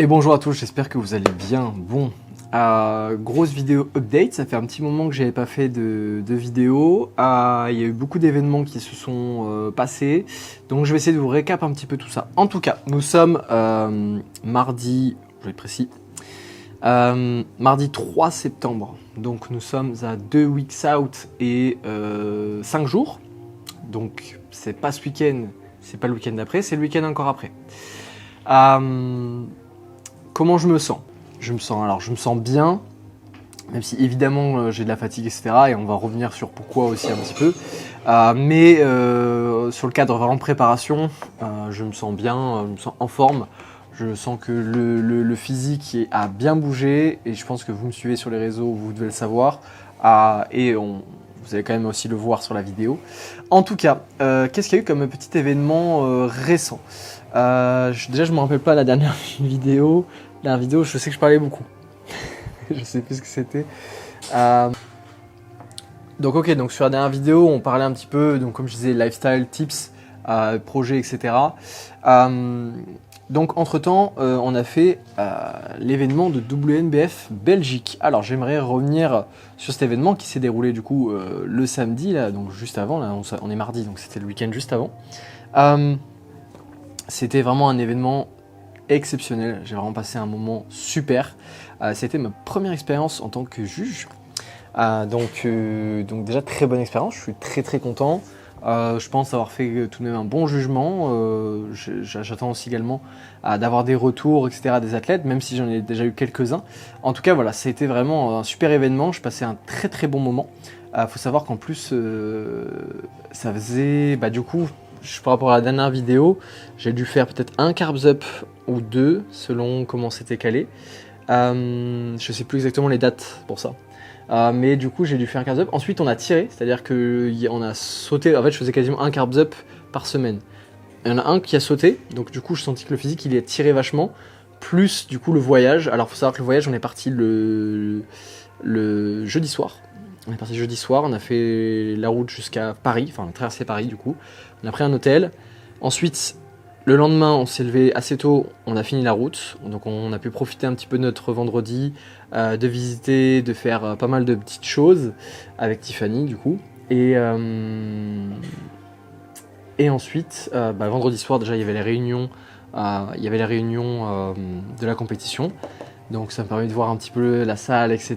Et bonjour à tous, j'espère que vous allez bien. Bon, grosse vidéo update, ça fait un petit moment que j'avais pas fait de vidéo. Il y a eu beaucoup d'événements qui se sont passés, donc je vais essayer de vous récap un petit peu tout ça. En tout cas, nous sommes mardi, je vais être précis, mardi 3 septembre. Donc nous sommes à 2 weeks out et 5 jours. Donc c'est pas ce week-end, c'est pas le week-end d'après, c'est le week-end encore après. Comment je me sens ? Je me sens bien, même si évidemment j'ai de la fatigue, etc. Et on va revenir sur pourquoi aussi un petit peu. Mais sur le cadre vraiment préparation, je me sens bien, je me sens en forme. Je sens que le physique a bien bougé et je pense que vous me suivez sur les réseaux, vous devez le savoir. Vous allez quand même aussi le voir sur la vidéo. En tout cas, qu'est-ce qu'il y a eu comme petit événement récent ? Déjà, je ne me rappelle pas la dernière vidéo. La vidéo, je sais que je parlais beaucoup. Je sais plus ce que c'était. Donc sur la dernière vidéo, on parlait un petit peu, donc comme je disais, lifestyle, tips, projets, etc. Donc entre-temps, on a fait l'événement de WNBF Belgique. Alors j'aimerais revenir sur cet événement qui s'est déroulé du coup le samedi, là, donc juste avant, là, on est mardi, donc c'était le week-end juste avant. C'était vraiment un événement exceptionnel, j'ai vraiment passé un moment super. C'était ma première expérience en tant que juge. Donc déjà très bonne expérience, je suis très content. Je pense avoir fait tout de même un bon jugement. J'attends aussi également d'avoir des retours, etc. des athlètes, même si j'en ai déjà eu quelques-uns. En tout cas, voilà, c'était vraiment un super événement. Je passais un très bon moment. Faut savoir qu'en plus, ça faisait, du coup, par rapport à la dernière vidéo, j'ai dû faire peut-être un carbs up ou deux, selon comment c'était calé. Je sais plus exactement les dates pour ça. Mais du coup j'ai dû faire un carbs up. Ensuite on a tiré, c'est-à-dire qu'on a sauté. En fait je faisais quasiment un carbs up par semaine. Il y en a un qui a sauté, donc du coup je sentis que le physique il est tiré vachement. Plus du coup le voyage. Alors faut savoir que le voyage on est parti le jeudi soir. On est parti jeudi soir, on a fait la route jusqu'à Paris, enfin on a traversé Paris du coup. On a pris un hôtel. Ensuite le lendemain, on s'est levé assez tôt, on a fini la route, donc on a pu profiter un petit peu de notre vendredi, de visiter, de faire pas mal de petites choses avec Tiffany du coup. Et ensuite, vendredi soir déjà il y avait les réunions, de la compétition, donc ça me permet de voir un petit peu la salle, etc.,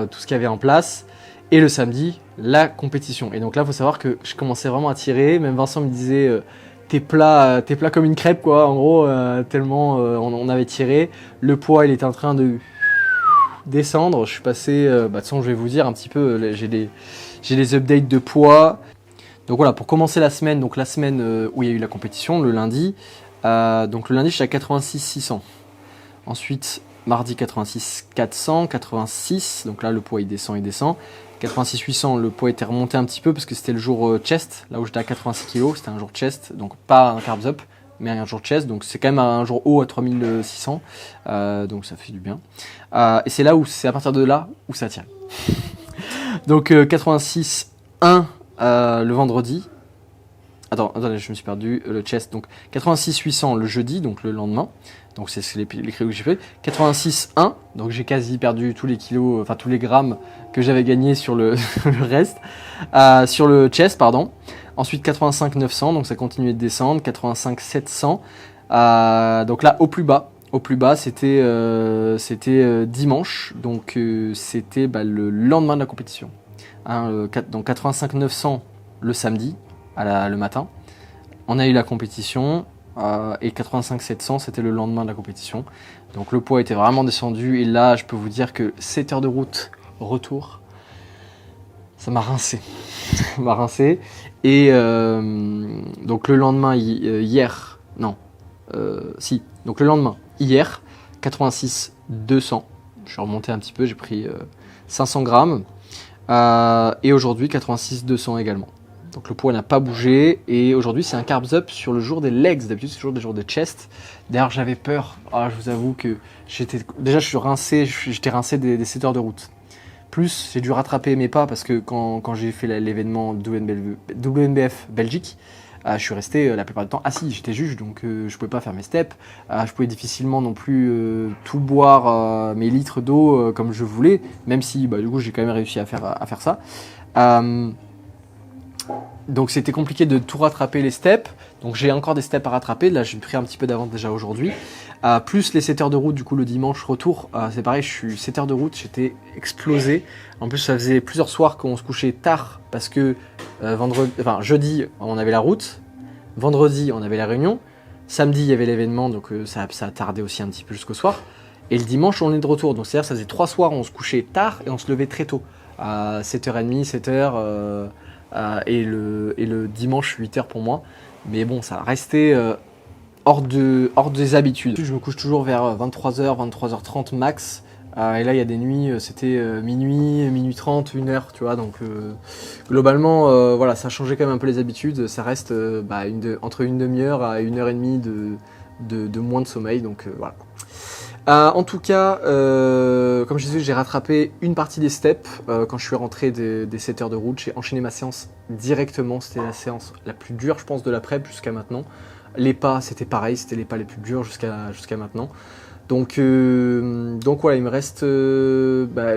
tout ce qu'il y avait en place. Et le samedi, la compétition. Et donc là, il faut savoir que je commençais vraiment à tirer, même Vincent me disait... T'es plat comme une crêpe quoi, en gros, tellement on avait tiré. Le poids il était en train de descendre. Je suis passé, de toute façon je vais vous dire un petit peu, j'ai les updates de poids. Donc voilà, pour commencer la semaine, donc la semaine où il y a eu la compétition, le lundi. Donc le lundi je suis à 86 600. Ensuite mardi 86 400, 86, donc là le poids il descend. 86 800, le poids était remonté un petit peu parce que c'était le jour chest, là où j'étais à 86 kg, c'était un jour chest, donc pas un carbs up, mais un jour chest, donc c'est quand même un jour haut à 3600, donc ça fait du bien. Et c'est à partir de là où ça tient. Donc 86 1 le vendredi. Attendez, je me suis perdu. Le chest, donc 86 800 le jeudi, donc le lendemain. Donc c'est les créneaux que j'ai fait. 86 1, donc j'ai quasi perdu tous les kilos, enfin tous les grammes que j'avais gagnés sur le reste. Sur le chest, pardon. Ensuite 85 900, donc ça continuait de descendre. 85 700. Donc là au plus bas c'était dimanche, donc c'était le lendemain de la compétition. Donc 85 900 le samedi. Le matin. On a eu la compétition et 85 700 c'était le lendemain de la compétition. Donc le poids était vraiment descendu et là je peux vous dire que 7 heures de route retour, ça m'a rincé. Et donc le lendemain donc le lendemain hier 86 200. Je suis remonté un petit peu, j'ai pris 500 grammes et aujourd'hui 86 200 également. Donc le poids n'a pas bougé et aujourd'hui c'est un carbs up sur le jour des legs. D'habitude c'est toujours des jours de chest. D'ailleurs j'avais peur. Je vous avoue que j'étais rincé des 7 heures de route. Plus j'ai dû rattraper mes pas parce que quand j'ai fait l'événement WNBF Belgique, je suis resté la plupart du temps assis. J'étais juge, donc je pouvais pas faire mes steps. Je pouvais difficilement non plus tout boire mes litres d'eau comme je voulais, même si du coup j'ai quand même réussi à faire ça. Donc c'était compliqué de tout rattraper les steps. Donc j'ai encore des steps à rattraper. Là j'ai pris un petit peu d'avance déjà aujourd'hui. Plus les 7 heures de route, du coup le dimanche retour, c'est pareil, je suis 7 heures de route, j'étais explosé. En plus ça faisait plusieurs soirs qu'on se couchait tard parce que jeudi on avait la route, vendredi on avait la réunion, samedi il y avait l'événement, donc ça a tardé aussi un petit peu jusqu'au soir. Et le dimanche on est de retour, donc c'est-à-dire ça faisait 3 soirs où on se couchait tard et on se levait très tôt. À 7h30, 7h, et le dimanche 8h pour moi. Mais bon, ça restait hors des habitudes. Je me couche toujours vers 23h, 23h30 max. Et là, il y a des nuits, c'était minuit 30, 1h, tu vois. Donc, globalement, voilà, ça a changé quand même un peu les habitudes. Ça reste entre une demi-heure à 1h30 de moins de sommeil. Donc, voilà. En tout cas, comme je disais, j'ai rattrapé une partie des steps quand je suis rentré des 7 heures de route. J'ai enchaîné ma séance directement. C'était la séance la plus dure, je pense, de la prep jusqu'à maintenant. Les pas, c'était pareil. C'était les pas les plus durs jusqu'à maintenant. Donc voilà, il me reste...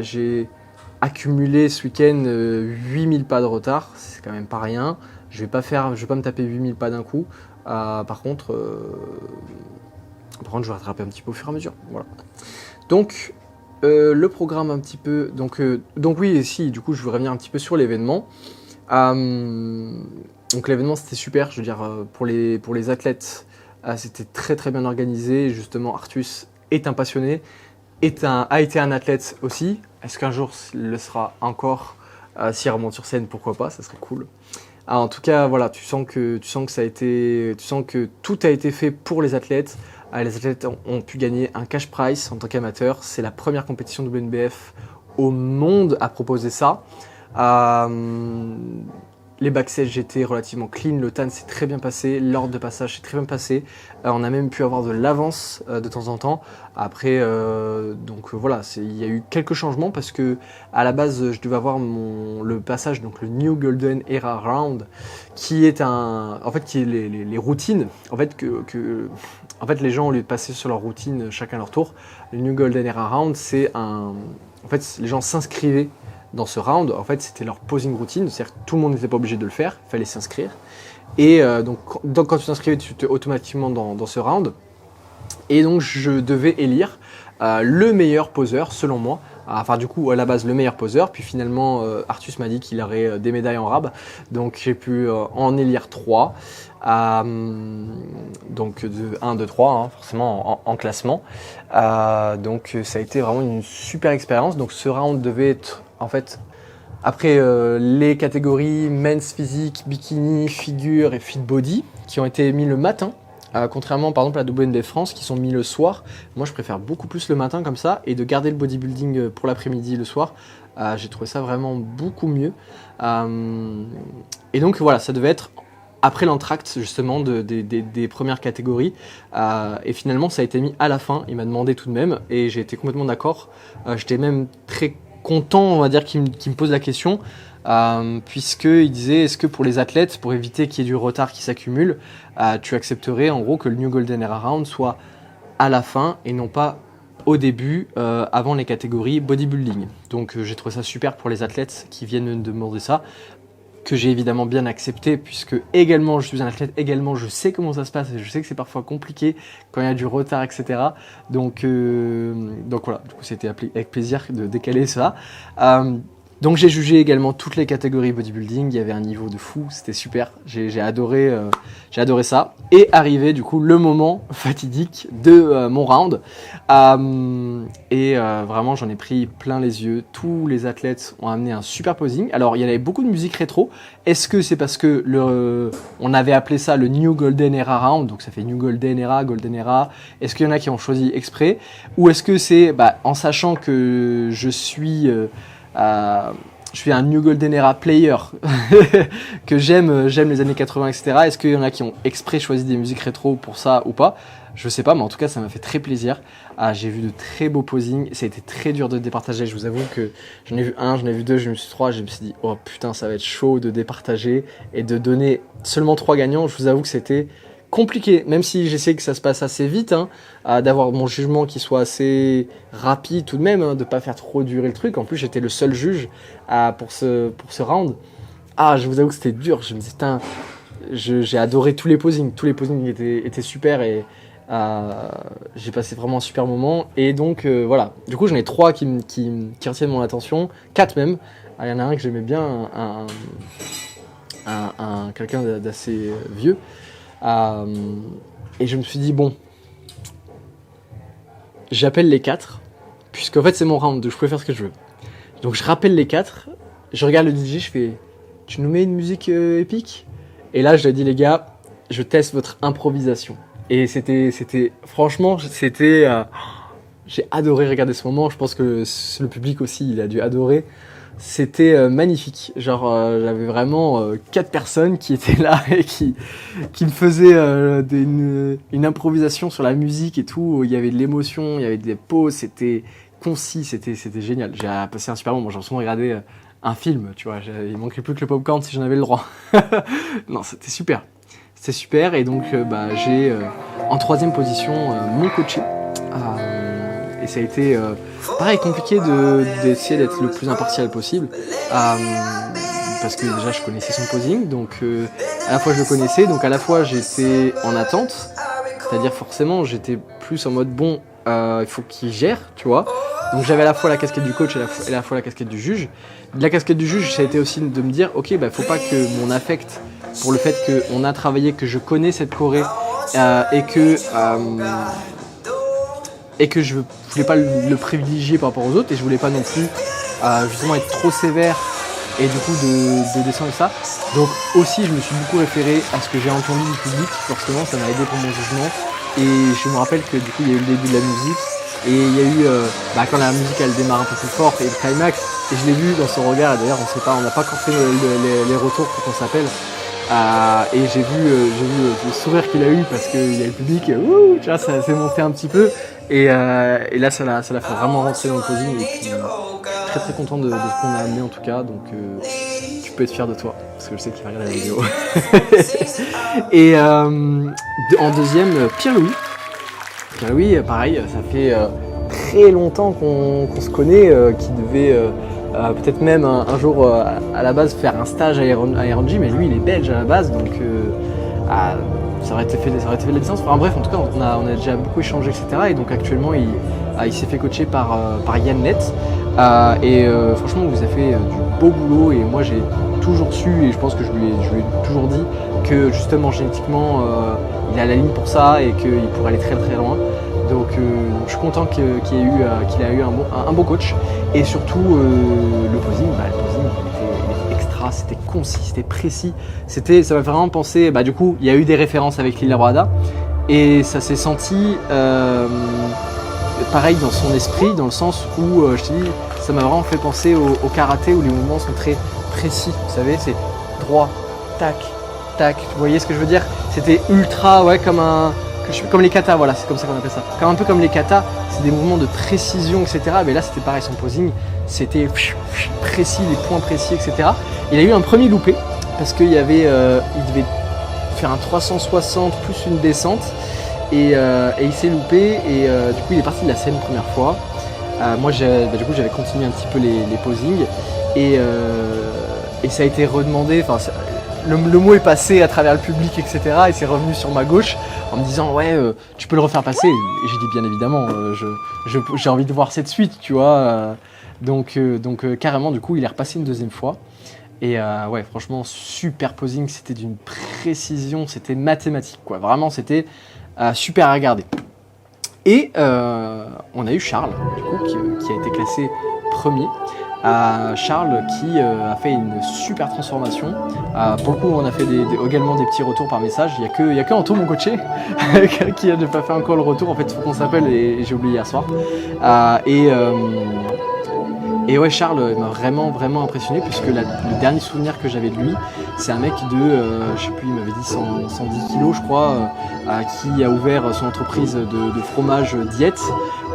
j'ai accumulé ce week-end 8000 pas de retard. C'est quand même pas rien. Je vais pas me taper 8000 pas d'un coup. Par contre, je vais rattraper un petit peu au fur et à mesure. Voilà. Donc, le programme un petit peu. Donc oui, et si, du coup, je veux revenir un petit peu sur l'événement. Donc, l'événement, c'était super. Je veux dire, pour les athlètes, c'était très très bien organisé. Justement, Artus est un passionné, a été un athlète aussi. Est-ce qu'un jour, il le sera encore s'il remonte sur scène, pourquoi pas, ça serait cool. En tout cas, voilà, tu sens que tout a été fait pour les athlètes. Les athlètes ont pu gagner un cash prize en tant qu'amateur. C'est la première compétition WNBF au monde à proposer ça. Les backstage étaient relativement clean, le TAN s'est très bien passé, l'ordre de passage s'est très bien passé. On a même pu avoir de l'avance de temps en temps. Après, voilà, il y a eu quelques changements parce que à la base, je devais avoir le passage, donc le New Golden Era Round, qui est les routines. En fait, les gens, au lieu de passer sur leur routine chacun leur tour, le New Golden Era Round, les gens s'inscrivaient dans ce round. En fait, c'était leur posing routine, c'est-à-dire que tout le monde n'était pas obligé de le faire, il fallait s'inscrire. Et donc, quand tu t'inscrivais, tu étais automatiquement dans ce round. Et donc, je devais élire le meilleur poseur, selon moi. Du coup, à la base, le meilleur poseur. Puis finalement, Artus m'a dit qu'il aurait des médailles en rab. Donc, j'ai pu en élire 3. Donc, de 1, 2, 3, forcément en classement. Donc, ça a été vraiment une super expérience. Donc, ce round devait être, en fait, après les catégories men's physique, bikini, figure et fit body, qui ont été mis le matin. Contrairement par exemple à la WNBF France qui sont mis le soir, moi je préfère beaucoup plus le matin comme ça et de garder le bodybuilding pour l'après-midi le soir. J'ai trouvé ça vraiment beaucoup mieux. Et donc voilà, ça devait être après l'entracte justement des premières catégories. Et finalement ça a été mis à la fin, il m'a demandé tout de même et j'ai été complètement d'accord. J'étais même très content, on va dire, qu'il me pose la question. Puisqu'il disait, est-ce que pour les athlètes, pour éviter qu'il y ait du retard qui s'accumule, tu accepterais en gros que le New Golden Era Round soit à la fin et non pas au début, avant les catégories bodybuilding. Donc j'ai trouvé ça super pour les athlètes qui viennent me demander ça, que j'ai évidemment bien accepté, puisque également je suis un athlète, également je sais comment ça se passe et je sais que c'est parfois compliqué quand il y a du retard, etc. Donc voilà, du coup c'était avec plaisir de décaler ça. Donc j'ai jugé également toutes les catégories bodybuilding, il y avait un niveau de fou, c'était super, j'ai adoré ça. Et arrivé du coup le moment fatidique de mon round. Vraiment j'en ai pris plein les yeux, tous les athlètes ont amené un super posing. Alors il y avait beaucoup de musique rétro, est-ce que c'est parce que on avait appelé ça le New Golden Era Round, donc ça fait New Golden Era, Golden Era, est-ce qu'il y en a qui ont choisi exprès, ou est-ce que c'est en sachant que je suis je suis un New Golden Era player, que j'aime les années 80, etc. Est-ce qu'il y en a qui ont exprès choisi des musiques rétro pour ça ou pas? Je sais pas, mais en tout cas, ça m'a fait très plaisir. J'ai vu de très beaux posings. Ça a été très dur de départager. Je vous avoue que j'en ai vu un, j'en ai vu deux, je me suis trois. Je me suis dit, oh putain, ça va être chaud de départager et de donner seulement 3 gagnants. Je vous avoue que c'était compliqué, même si j'essaie que ça se passe assez vite, d'avoir mon jugement qui soit assez rapide tout de même, de pas faire trop durer le truc. En plus, j'étais le seul juge pour ce round. Je vous avoue que c'était dur. Je me disais, putain, j'ai adoré tous les posings. Tous les posings étaient super et j'ai passé vraiment un super moment. Et donc, voilà. Du coup, j'en ai 3 qui retiennent mon attention. 4 même. Il y en a un que j'aimais bien, quelqu'un d'assez vieux. Et je me suis dit, bon, j'appelle les 4, puisqu'en fait c'est mon round, donc je peux faire ce que je veux. Donc je rappelle les 4, je regarde le DJ, je fais, tu nous mets une musique épique? Et là je lui ai dit, les gars, je teste votre improvisation. Et franchement, j'ai adoré regarder ce moment, je pense que le public aussi, il a dû adorer. C'était magnifique, genre j'avais vraiment 4 personnes qui étaient là et qui me faisaient une improvisation sur la musique et tout, il y avait de l'émotion, il y avait des pauses, c'était concis, c'était génial. J'ai passé un super moment, j'ai l'impression de regarder un film, tu vois, il manquait plus que le popcorn si j'en avais le droit. Non, c'était super et donc j'ai en 3e position mon coaché. Et ça a été pareil compliqué d'essayer d'être le plus impartial possible parce que déjà je connaissais son posing, donc à la fois je le connaissais, donc à la fois j'étais en attente, c'est-à-dire forcément j'étais plus en mode bon, il faut qu'il gère, tu vois, donc j'avais à la fois la casquette du coach et à la fois la casquette du juge. La casquette du juge, ça a été aussi de me dire ok, faut pas que mon affect pour le fait qu'on a travaillé, que je connais cette choré et que je voulais pas le privilégier par rapport aux autres et je voulais pas non plus justement être trop sévère et du coup de descendre ça. Donc aussi je me suis beaucoup référé à ce que j'ai entendu du public, forcément ça m'a aidé pour mon jugement. Et je me rappelle que du coup il y a eu le début de la musique et il y a eu quand la musique elle démarre un peu plus fort et le climax, et je l'ai vu dans son regard, d'ailleurs on n'a pas encore fait les retours pour qu'on s'appelle. Et j'ai vu le sourire qu'il a eu parce qu'il y a le public, tu vois, ça s'est monté un petit peu et là ça l'a fait vraiment rentrer dans le posing et puis, je suis très très content de ce qu'on a amené en tout cas, donc tu peux être fier de toi parce que je sais qu'il va regarder la vidéo. Et en 2e, Pierre-Louis. Pierre-Louis, pareil, ça fait très longtemps qu'on se connaît, qui devait peut-être même un jour à la base faire un stage à RNG, mais lui il est belge à la base, donc ça aurait été fait de la licence. Enfin bref, en tout cas on a déjà beaucoup échangé, etc. Et donc actuellement il s'est fait coacher par Yann Net. Franchement vous avez fait du beau boulot et moi j'ai toujours su, et je pense que je lui ai toujours dit que justement génétiquement il a la ligne pour ça et qu'il pourrait aller très très loin. Donc je suis content qu'il a eu un bon coach. Et surtout le posing il était extra, c'était concis, c'était précis. Ça m'a fait vraiment penser, du coup il y a eu des références avec Lila Brada et ça s'est senti pareil dans son esprit, dans le sens où je te dis, ça m'a vraiment fait penser au karaté où les mouvements sont très précis, vous savez, c'est droit, tac, tac, vous voyez ce que je veux dire? C'était ultra, comme les katas, voilà, c'est comme ça qu'on appelle ça. Un peu comme les katas, c'est des mouvements de précision, etc. Mais là, c'était pareil, son posing, c'était précis, les points précis, etc. Il a eu un premier loupé, parce qu'il il devait faire un 360 plus une descente, et il s'est loupé, et du coup, il est parti de la scène première fois. Moi, du coup, j'avais continué un petit peu les posings, et ça a été redemandé, le mot est passé à travers le public, etc. Et c'est revenu sur ma gauche en me disant tu peux le refaire passer. Et j'ai dit bien évidemment, j'ai envie de voir cette suite, tu vois. Donc carrément, du coup, il est repassé une 2e fois. Et franchement, super posing, c'était d'une précision, c'était mathématique, quoi. Vraiment, c'était super à regarder. Et on a eu Charles, du coup, qui a été classé premier. Charles qui a fait une super transformation. Pour le coup, on a fait également des petits retours par message. Il y a que Anto, mon coaché, qui n'a pas fait encore le retour. En fait, il faut qu'on s'appelle et j'ai oublié hier soir. Et ouais, Charles m'a vraiment, vraiment impressionné puisque le dernier souvenir que j'avais de lui, c'est un mec de, je sais plus, il m'avait dit 110 kilos, je crois, qui a ouvert son entreprise de fromage diète.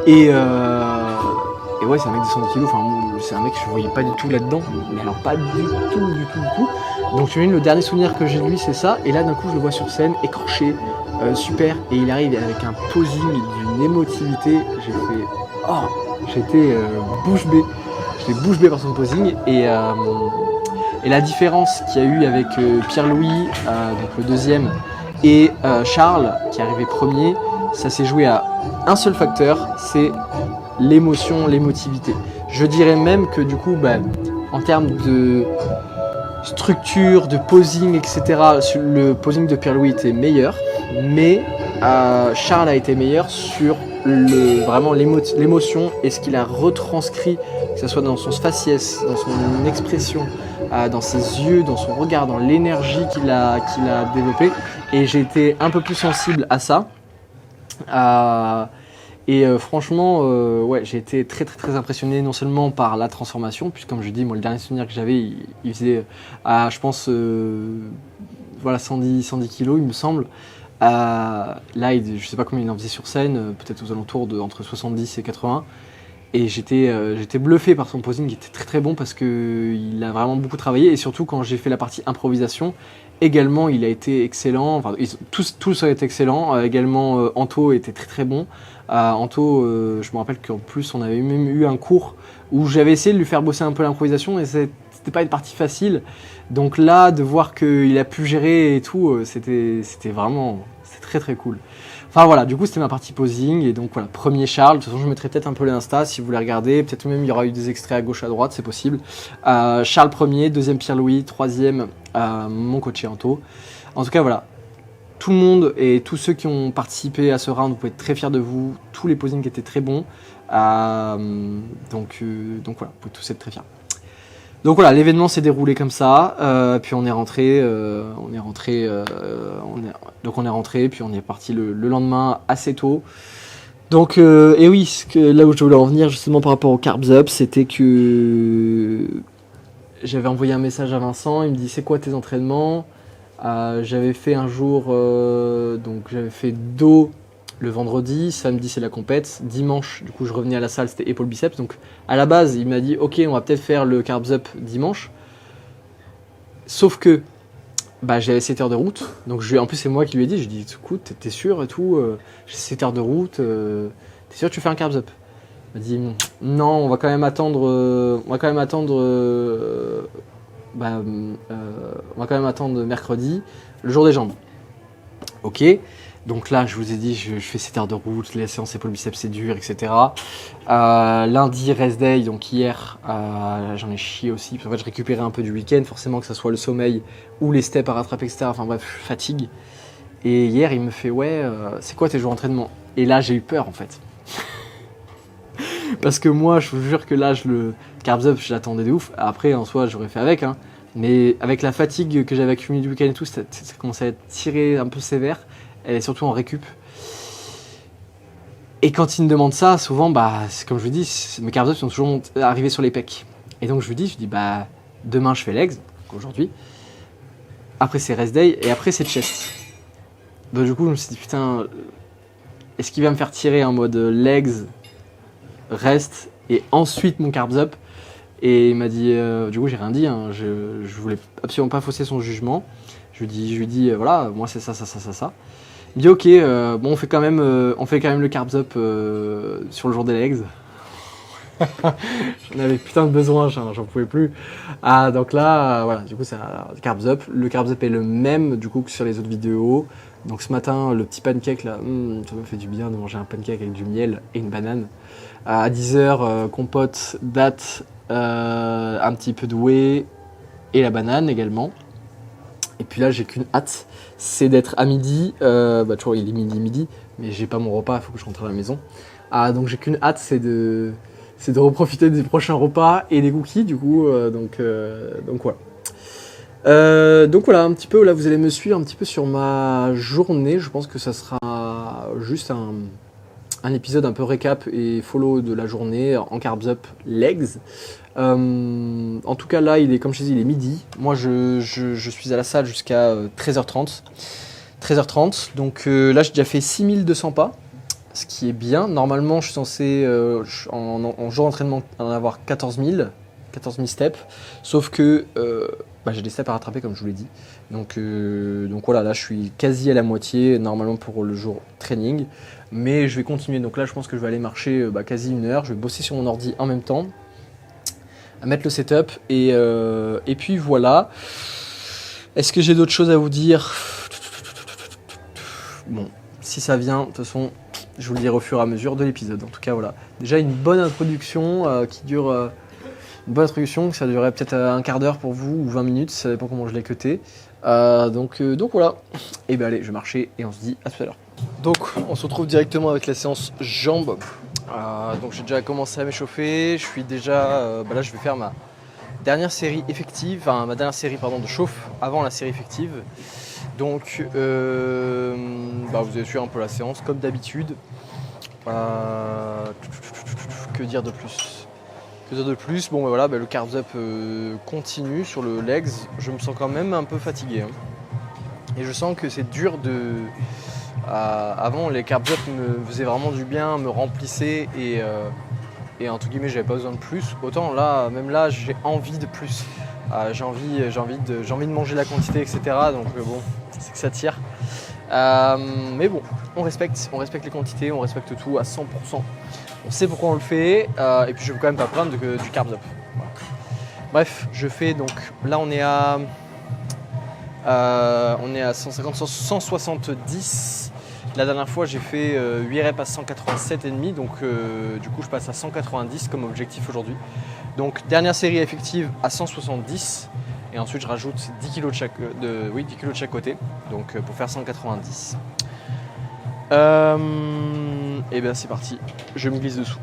Et ouais, c'est un mec de 110 kilos, enfin, c'est un mec que je voyais pas du tout là-dedans, mais alors pas du tout. Donc, je me dis, le dernier souvenir que j'ai de lui, c'est ça. Et là, d'un coup, je le vois sur scène, écorché, super, et il arrive avec un posing d'une émotivité. J'ai fait, oh, j'étais bouche bée. J'étais bouche bée par son posing. Et la différence qu'il y a eu avec Pierre-Louis, donc le deuxième, et Charles, qui est arrivé premier, ça s'est joué à un seul facteur, c'est l'émotion, l'émotivité. Je dirais même que du coup, en termes de structure, de posing, etc., le posing de Pierre-Louis était meilleur, mais Charles a été meilleur sur vraiment l'émotion et ce qu'il a retranscrit, que ce soit dans son faciès, dans son expression, dans ses yeux, dans son regard, dans l'énergie qu'il a développée. Et j'ai été un peu plus sensible à ça. Franchement, ouais, j'ai été très très très impressionné non seulement par la transformation, puisque comme je dis, moi le dernier souvenir que j'avais, il faisait, je pense, voilà, 110 kilos, il me semble. Là, je sais pas combien il en faisait sur scène, peut-être aux alentours de entre 70 et 80. Et j'étais bluffé par son posing, qui était très très bon parce qu'il a vraiment beaucoup travaillé. Et surtout quand j'ai fait la partie improvisation, également il a été excellent. Enfin, tous ont été excellents. Également Anto était très très bon. Anto, je me rappelle qu'en plus on avait même eu un cours où j'avais essayé de lui faire bosser un peu l'improvisation et c'était pas une partie facile. Donc là, de voir qu'il a pu gérer et tout, c'était très très cool. Enfin voilà, du coup c'était ma partie posing et donc voilà, premier Charles. De toute façon je mettrai peut-être un peu l'Insta si vous voulez regarder, peut-être même il y aura eu des extraits à gauche à droite, c'est possible. Charles premier, deuxième Pierre-Louis, troisième mon coach Anto. En tout cas voilà, tout le monde et tous ceux qui ont participé à ce round, vous pouvez être très fiers de vous, tous les posings étaient très bons. Donc voilà, vous pouvez tous être très fiers. Donc voilà, l'événement s'est déroulé comme ça, puis on est rentré, puis on est parti le lendemain assez tôt. Donc, et oui, là où je voulais en venir justement par rapport au Carbs Up, c'était que j'avais envoyé un message à Vincent, il me dit c'est quoi tes entraînements ? J'avais fait un jour, donc j'avais fait dos le vendredi, samedi c'est la compète, dimanche du coup je revenais à la salle, c'était épaule biceps, donc à la base il m'a dit ok on va peut-être faire le carbs up dimanche, sauf que j'avais 7 heures de route, donc en plus c'est moi qui lui ai dit, je lui ai dit écoute t'es sûr et tout, j'ai 7 heures de route, t'es sûr que tu fais un carbs up? Il m'a dit non on va quand même attendre, mercredi, le jour des jambes. Ok. Donc là, je vous ai dit, je fais 7 heures de route, les séances épaule biceps c'est dur, etc. Lundi, rest day, donc hier, j'en ai chié aussi. En fait, je récupérais un peu du week-end, forcément que ce soit le sommeil ou les steps à rattraper, etc. Enfin bref, fatigue. Et hier, il me fait, ouais, c'est quoi tes jours d'entraînement? Et là, j'ai eu peur en fait. Parce que moi, je vous jure que là, le carbs up, je l'attendais de ouf. Après, en soi, j'aurais fait avec, hein. Mais avec la fatigue que j'avais accumulée du week-end et tout, ça commençait à être tiré un peu sévère. Et surtout en récup. Et quand il me demande ça, souvent, c'est comme je vous dis, mes carbs up sont toujours arrivés sur les pecs. Et donc je lui dis, demain je fais legs, donc aujourd'hui. Après c'est rest day et après c'est chest. Donc du coup je me suis dit putain, est-ce qu'il va me faire tirer en mode legs, rest et ensuite mon carbs up? Et il m'a dit, du coup j'ai rien dit, hein, je voulais absolument pas fausser son jugement. Je lui dis voilà, moi c'est ça. Il dit ok, bon on fait quand même le carbs up sur le jour des legs. J'en avais putain de besoin, j'en pouvais plus. Donc là, voilà, du coup c'est un carbs up. Le carbs up est le même du coup que sur les autres vidéos. Donc ce matin, le petit pancake là, ça me fait du bien de manger un pancake avec du miel et une banane. À 10h, compote, date, un petit peu de whey et la banane également. Et puis là, j'ai qu'une hâte, c'est d'être à midi. Toujours il est midi, mais j'ai pas mon repas, il faut que je rentre à la maison. Donc j'ai qu'une hâte, c'est de reprofiter des prochains repas et des cookies, du coup. Donc voilà. Donc voilà, un petit peu, là, vous allez me suivre un petit peu sur ma journée. Je pense que ça sera juste un un épisode un peu récap et follow de la journée en carbs up legs. En tout cas là, comme je te dis, il est midi. Moi je suis à la salle jusqu'à 13h30. 13h30, donc là j'ai déjà fait 6200 pas, ce qui est bien. Normalement je suis censé en jour d'entraînement en avoir 14 000 steps, sauf que j'ai des steps à rattraper comme je vous l'ai dit. Donc voilà, là je suis quasi à la moitié normalement pour le jour training, mais je vais continuer. Donc là je pense que je vais aller marcher quasi 1 heure, je vais bosser sur mon ordi en même temps, à mettre le setup et puis voilà. Est-ce que j'ai d'autres choses à vous dire? Bon, si ça vient, de toute façon, je vous le dirai au fur et à mesure de l'épisode. En tout cas, voilà. Déjà une bonne introduction qui dure... une bonne introduction, ça durerait peut-être un quart d'heure pour vous ou 20 minutes, ça dépend comment je l'ai cuté. Donc voilà. Et ben allez, je vais marcher et on se dit à tout à l'heure. Donc on se retrouve directement avec la séance jambes. Donc j'ai déjà commencé à m'échauffer. Je suis déjà... là je vais faire ma dernière série effective, enfin ma dernière série de chauffe avant la série effective. Donc vous avez suivi un peu la séance comme d'habitude. Que dire de plus? Bon voilà, le carbs up continue sur le legs. Je me sens quand même un peu fatigué. Hein. Et je sens que c'est dur de... avant les carbs up me faisaient vraiment du bien, me remplissaient et entre guillemets j'avais pas besoin de plus. Autant là, même là j'ai envie de plus. J'ai envie de manger la quantité, etc. Donc bon, c'est que ça tire. Mais bon, on respecte les quantités, on respecte tout à 100%. On sait pourquoi on le fait, et puis je ne veux quand même pas prendre du carbs up. Voilà. Bref, je fais donc, là on est à 150, 170. La dernière fois j'ai fait 8 reps à 187,5, donc du coup je passe à 190 comme objectif aujourd'hui. Donc dernière série effective à 170. Et ensuite je rajoute 10 kg de chaque côté, donc pour faire 190. Et bien c'est parti, je me glisse dessous.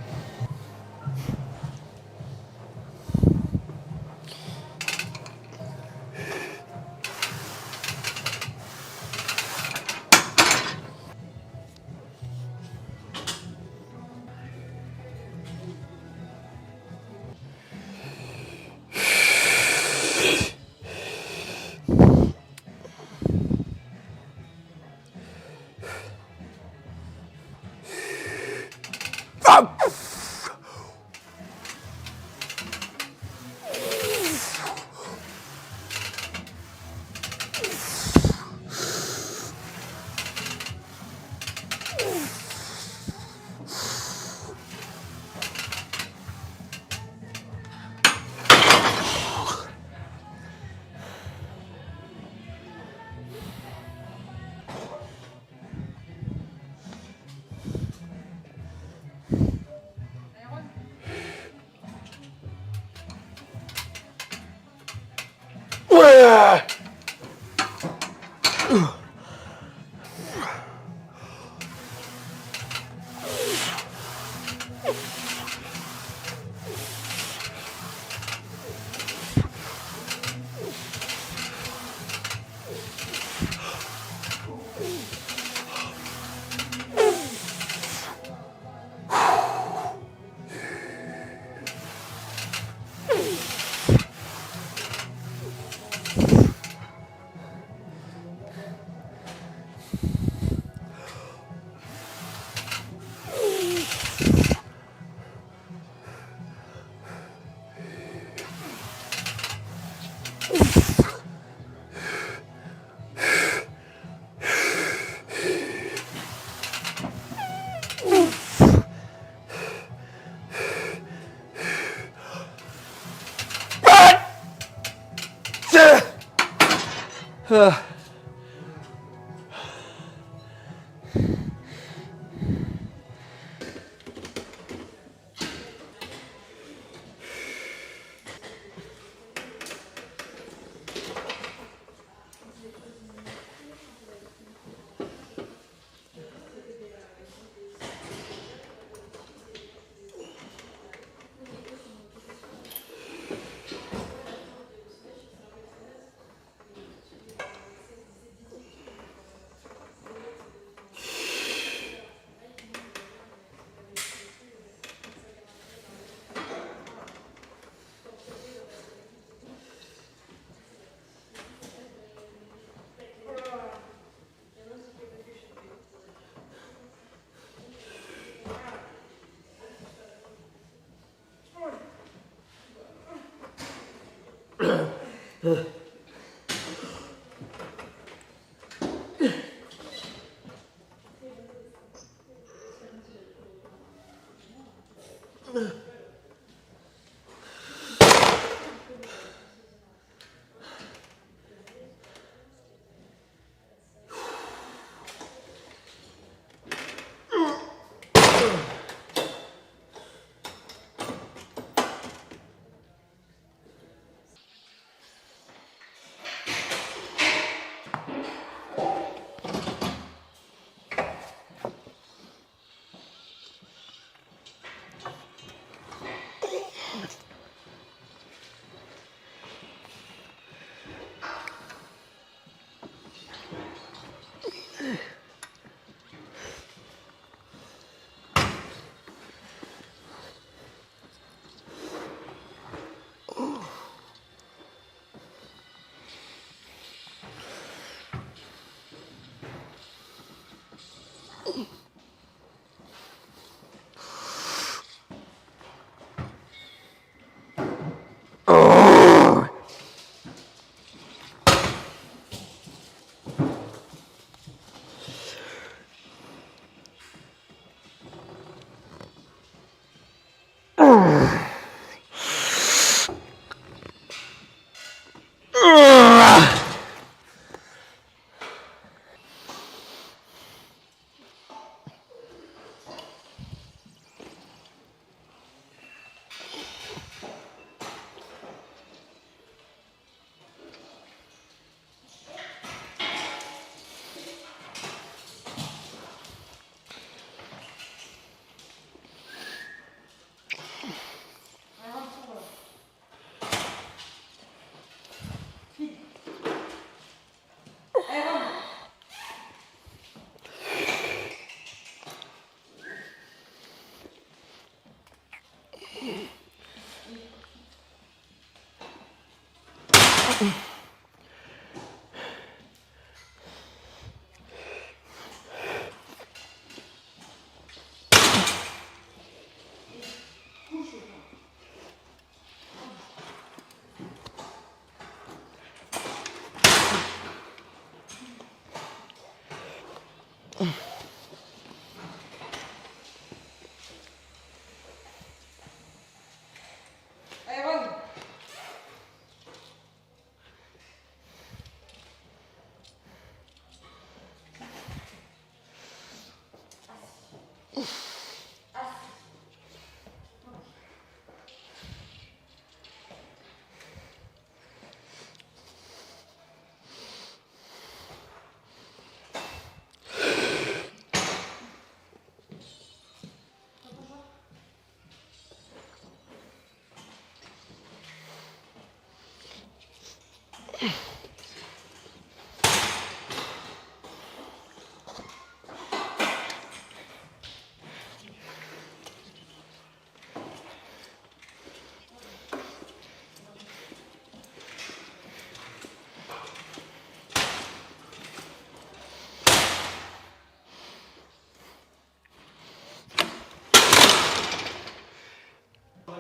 Ouais.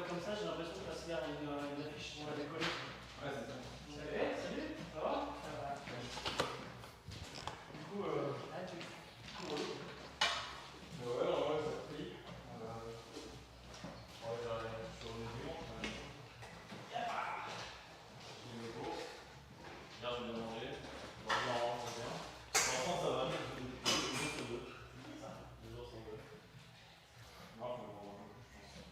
Comme ça, j'ai l'impression que la cigare a une affiche pour la décoller. Ouais, c'est ça. Salut, ça va? Ça va. Du coup, tu ouais, ça te prie. On va sur le mur. Hier, j'ai bien mangé. Bon, non, c'est bien. Pour l'instant, ça va. 2 jours sur 2. C'est ça. 2 jours sur 2. Non, je vais manger un peu plus, je pense.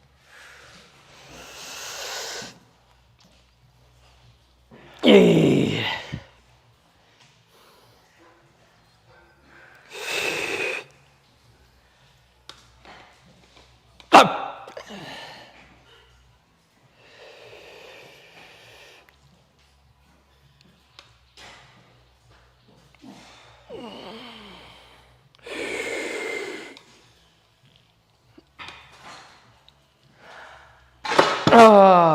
Et... Ah.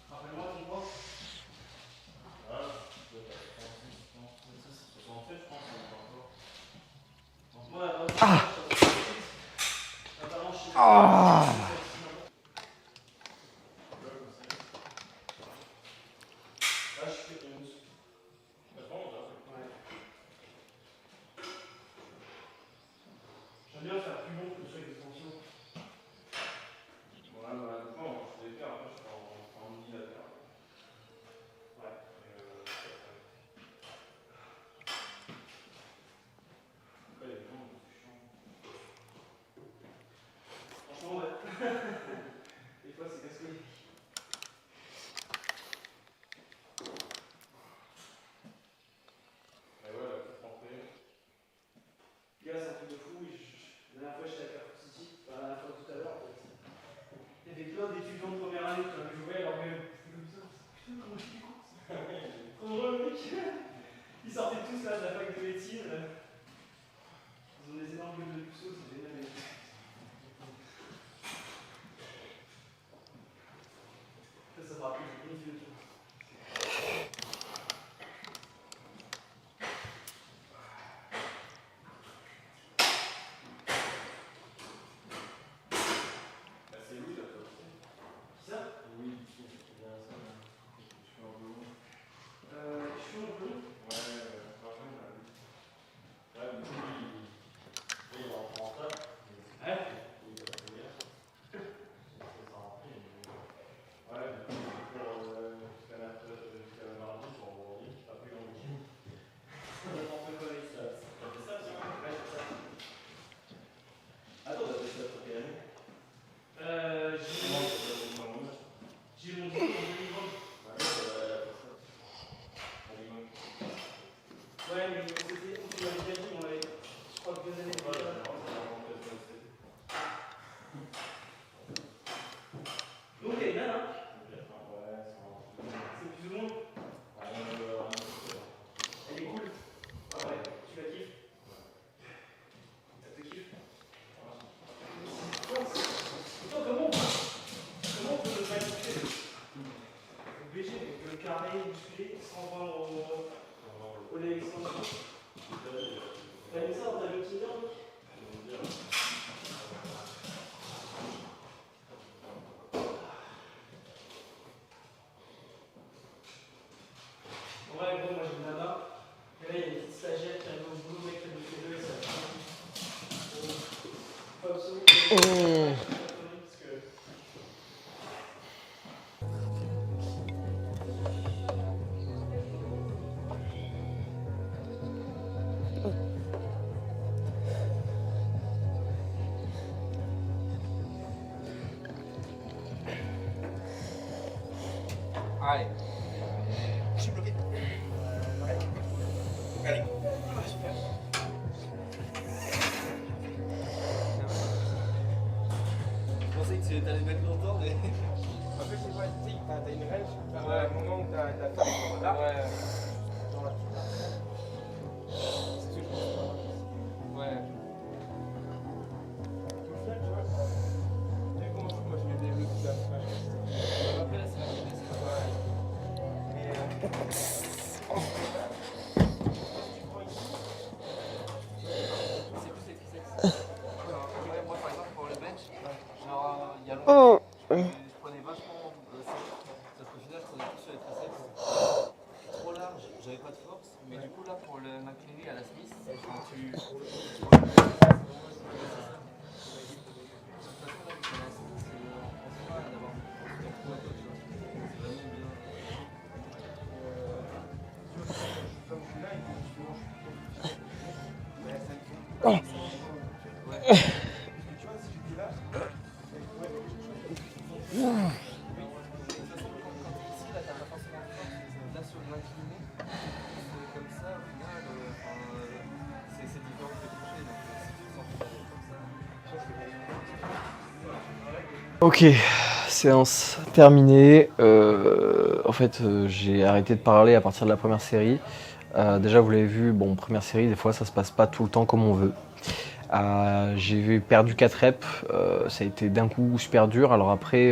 Rappelle-moi ton poids. Ah, je dois être à 66, non, 67, je pense, encore. Ouais, Ah. J'aime bien faire plus long que chaque extension. Bon, là, maintenant, je vais faire, après, je fais en unilatéral. Ouais. Après, les gens, c'est chiant. Franchement, ouais. Des fois, c'est casse-couille. Mais ouais, la petite rentrée. Les gars, c'est un truc de fou. La dernière fois, j'étais à Carrefour City. Enfin, la dernière fois tout à l'heure, en fait. Il y avait plein d'étudiants de première année qui avaient joué alors que. Putain, comment je dis quoi? Trop drôle, mec. Ils sortaient tous là de la fac de médecine. Ils ont des énormes gueules de puceaux, c'est génial. Ça me rappelle une vieux truc. Bah, c'est Louis, là, toi aussi. Qui ça? Oui, c'est bien ça. Je suis un peu long. Je suis un peu long? Ouais, franchement, là. Ouais, mais lui, il est en retard. Ouais? Il va se dire. C'est ça en prix. Ouais, du coup, jusqu'à la mardi pour aujourd'hui. Après, on week-end. N'importe quoi avec ça. T'as fait ça, tiens? Ouais, c'est ça. Attends, t'as fait ça pour quelle année? J'ai mon diplôme en 2020. Ouais, t'as fait ça. Ouais, mais c'était où tu m'avais déjà dit, on avait, je crois, 2 années de retard. Donc, elle est bien, hein? C'est plus ou moins. Elle est cool. Ah ouais, tu la kiffes? Ça te kiffe? Putain, comment on peut ne pas kiffer? Obligé, le carré, musclé, sans prendre au lait extension. T'as mis ça dans ta quotidien, mec? Ouais, gros, moi j'ai une nana. Et là, il y a une petite stagiaire qui arrive au boulot, mec, elle me fait deux et ça. Faut absolument que parce que. Allez. Je suis bloqué. Allez. Super. Je pensais que t'allais mettre longtemps, mais. En fait, c'est quoi? Tu sais, t'as une règle, à un moment où t'as fait là. Ouais. Dans la c'est toujours Ouais. au final, tu vois, dès qu'on joue, moi je mets des blocs là. Après, là, c'est la vitesse. Mais tu prends ici, C'est plus les triceps. Ouais, moi, par exemple, pour le bench, genre, il y a longtemps, je prenais vachement. Parce qu'au final, je prenais plus sur les triceps. Trop large, j'avais pas de force. Mais du coup, là, pour le McCleary à la Smith, quand tu. comme je suis là, il faut que je mange. Mais ça me fait. Ouais. Parce que tu vois, si j'étais là, il pourrait être quelque chose. De toute façon, quand t'es ici, là, t'as pas forcément de force. Là, sur le incliné, c'est comme ça, au final, c'est différent que toucher. Donc, si tu sens que comme ça, Ok, séance terminée. En fait, j'ai arrêté de parler à partir de la première série. Déjà, vous l'avez vu, bon, première série, des fois, ça se passe pas tout le temps comme on veut. J'ai perdu 4 reps, ça a été d'un coup super dur. Alors après,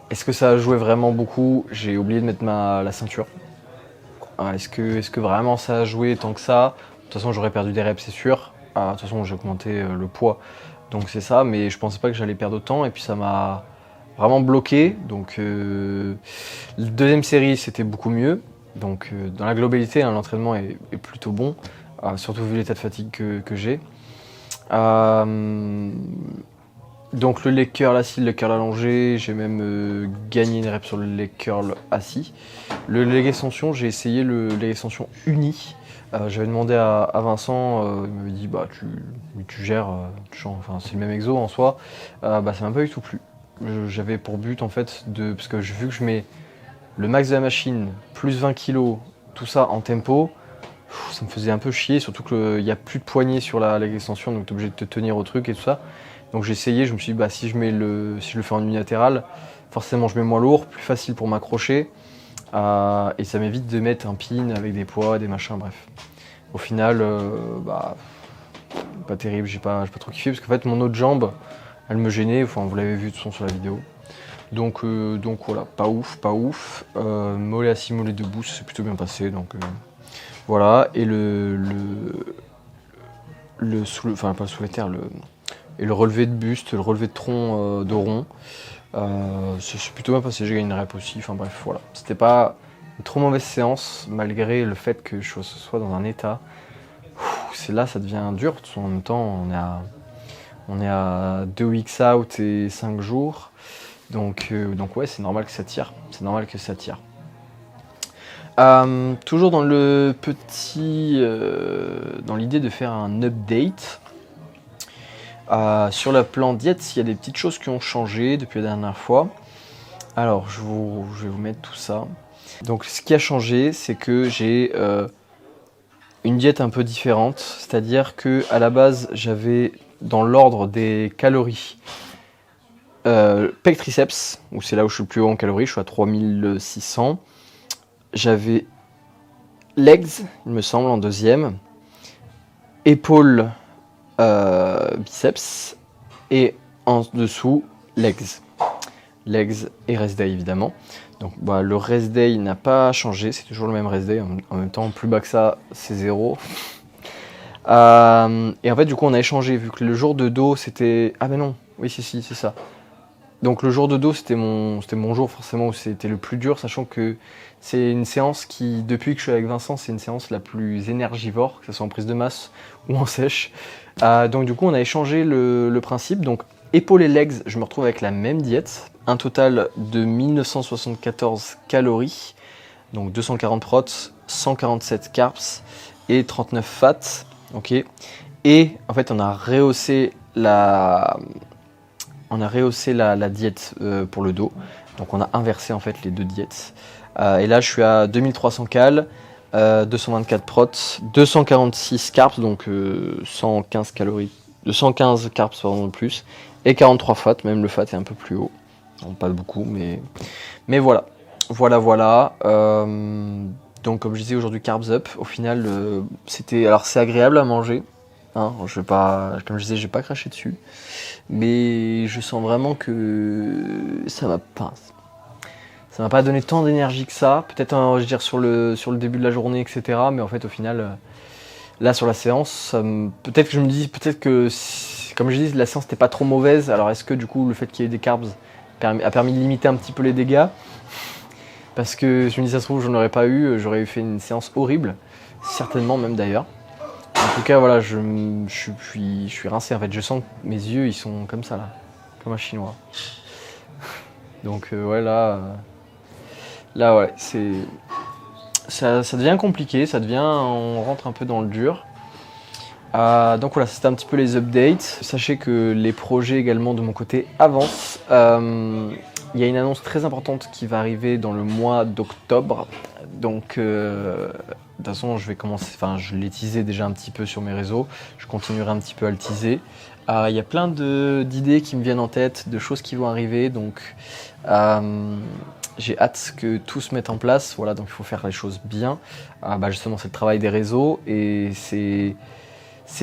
est-ce que ça a joué vraiment beaucoup? J'ai oublié de mettre la ceinture. Est-ce que vraiment ça a joué tant que ça? toute façon, j'aurais perdu des reps, c'est sûr. De toute façon, j'ai augmenté le poids, donc c'est ça. Mais je pensais pas que j'allais perdre autant. Et puis ça m'a vraiment bloqué. Donc, la deuxième série, c'était beaucoup mieux. Donc, dans la globalité, hein, l'entraînement est plutôt bon, surtout vu l'état de fatigue que j'ai. Donc le leg curl assis, le leg curl allongé, j'ai même gagné une rep sur le leg curl assis. Le leg extension, j'ai essayé le leg extension uni. J'avais demandé à Vincent, il m'avait dit bah tu gères, enfin c'est le même exo en soi. Ça m'a pas du tout plu. J'avais pour but en fait parce que vu que je mets le max de la machine plus 20 kg, tout ça en tempo, ça me faisait un peu chier, surtout qu'il n'y a plus de poignée sur la leg extension, donc tu es obligé de te tenir au truc et tout ça. Donc j'ai essayé, je me suis dit bah si je le fais en unilatéral, forcément je mets moins lourd, plus facile pour m'accrocher, et ça m'évite de mettre un pin avec des poids, des machins, bref. Au final, pas terrible, j'ai pas trop kiffé, parce qu'en fait mon autre jambe, elle me gênait, enfin vous l'avez vu de toute façon sur la vidéo. Donc voilà, pas ouf. Mollet assis, mollet debout, ça s'est plutôt bien passé, donc voilà. Et pas le soulevé de terre, et le relevé de buste, le relevé de tronc de rond, c'est plutôt bien passé, j'ai gagné une rep aussi, enfin bref, voilà. C'était pas une trop mauvaise séance, malgré le fait que je sois dans un état. C'est là, ça devient dur, en même temps, on est à 2 weeks out et 5 jours, donc ouais, c'est normal que ça tire, toujours dans le petit, dans l'idée de faire un update. Sur le plan diète, il y a des petites choses qui ont changé depuis la dernière fois. Alors, je vais vous mettre tout ça. Donc, ce qui a changé, c'est que j'ai une diète un peu différente. C'est-à-dire que à la base, j'avais dans l'ordre des calories pec triceps, où c'est là où je suis le plus haut en calories, je suis à 3600. J'avais legs, il me semble, en deuxième. Épaules, biceps, et en dessous legs et rest day évidemment. Donc le rest day n'a pas changé, c'est toujours le même rest day, en même temps plus bas que ça c'est 0. Et en fait du coup on a échangé, vu que le jour de dos c'était... Ah ben non, oui si c'est ça. Donc le jour de dos c'était mon jour forcément où c'était le plus dur, sachant que c'est une séance qui, depuis que je suis avec Vincent, c'est une séance la plus énergivore, que ce soit en prise de masse ou en sèche. Donc du coup on a échangé le principe. Donc épaules et legs, je me retrouve avec la même diète, un total de 1974 calories, donc 240 prots, 147 carbs et 39 fats. Ok. Et en fait on a rehaussé la diète pour le dos. Donc on a inversé en fait les deux diètes. Et là je suis à 2300 cal, 224 prots, 246 carbs, donc 115 calories, 215 carbs pardon, de plus, et 43 fats, même le fat est un peu plus haut. Bon, pas beaucoup, mais voilà. Donc comme je disais aujourd'hui carbs up, au final c'est agréable à manger. Hein, comme je disais, je vais pas cracher dessus, mais je sens vraiment que ça m'a pas donné tant d'énergie que ça. Peut-être je veux dire sur le début de la journée, etc. Mais en fait au final, là sur la séance, peut-être que comme je dis, la séance n'était pas trop mauvaise. Alors est-ce que du coup le fait qu'il y ait des carbs a permis de limiter un petit peu les dégâts? Parce que je me dis ça se trouve j'en aurais pas eu, j'aurais fait une séance horrible, certainement même d'ailleurs. En tout cas voilà, je suis rincé en fait, je sens que mes yeux ils sont comme ça là, comme un chinois. Donc ouais là ouais, ça devient compliqué, on rentre un peu dans le dur. Donc voilà, c'était un petit peu les updates. Sachez que les projets également de mon côté avancent. Il y a une annonce très importante qui va arriver dans le mois d'octobre. Donc de toute façon je l'ai teasé déjà un petit peu sur mes réseaux. Je continuerai un petit peu à le teaser. Il y a plein d'idées qui me viennent en tête, de choses qui vont arriver. Donc j'ai hâte que tout se mette en place. Voilà, donc il faut faire les choses bien. Justement c'est le travail des réseaux et c'est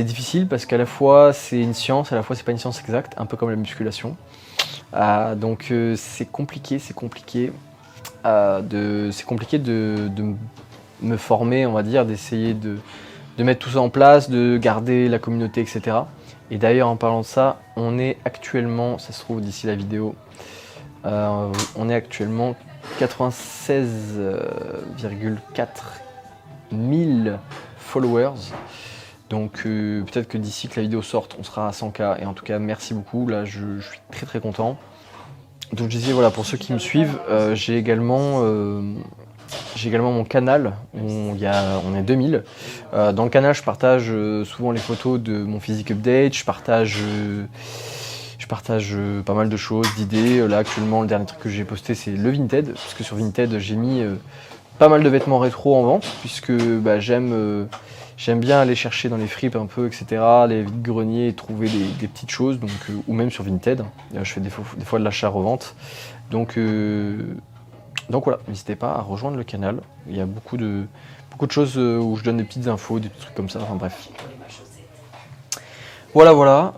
difficile parce qu'à la fois c'est une science, à la fois c'est pas une science exacte, un peu comme la musculation. Donc c'est compliqué de me former, on va dire, d'essayer de mettre tout ça en place, de garder la communauté, etc. Et d'ailleurs, en parlant de ça, on est actuellement, ça se trouve d'ici la vidéo, on est actuellement 96,4 000 followers. Donc peut-être que d'ici que la vidéo sorte, on sera à 100K. Et en tout cas, merci beaucoup. Là, je suis très très content. Donc je disais, voilà, pour ceux qui me suivent, j'ai également mon canal, où on est 2000. Dans le canal, je partage souvent les photos de mon physique update, je partage pas mal de choses, d'idées. Là, actuellement, le dernier truc que j'ai posté, c'est le Vinted, parce que sur Vinted, j'ai mis pas mal de vêtements rétro en vente, puisque bah, j'aime bien aller chercher dans les fripes un peu, etc., les vides-greniers, et trouver des petites choses, donc, ou même sur Vinted. Je fais des fois de l'achat-revente. Donc voilà, n'hésitez pas à rejoindre le canal. Il y a beaucoup de choses où je donne des petites infos, des trucs comme ça, enfin bref. Voilà.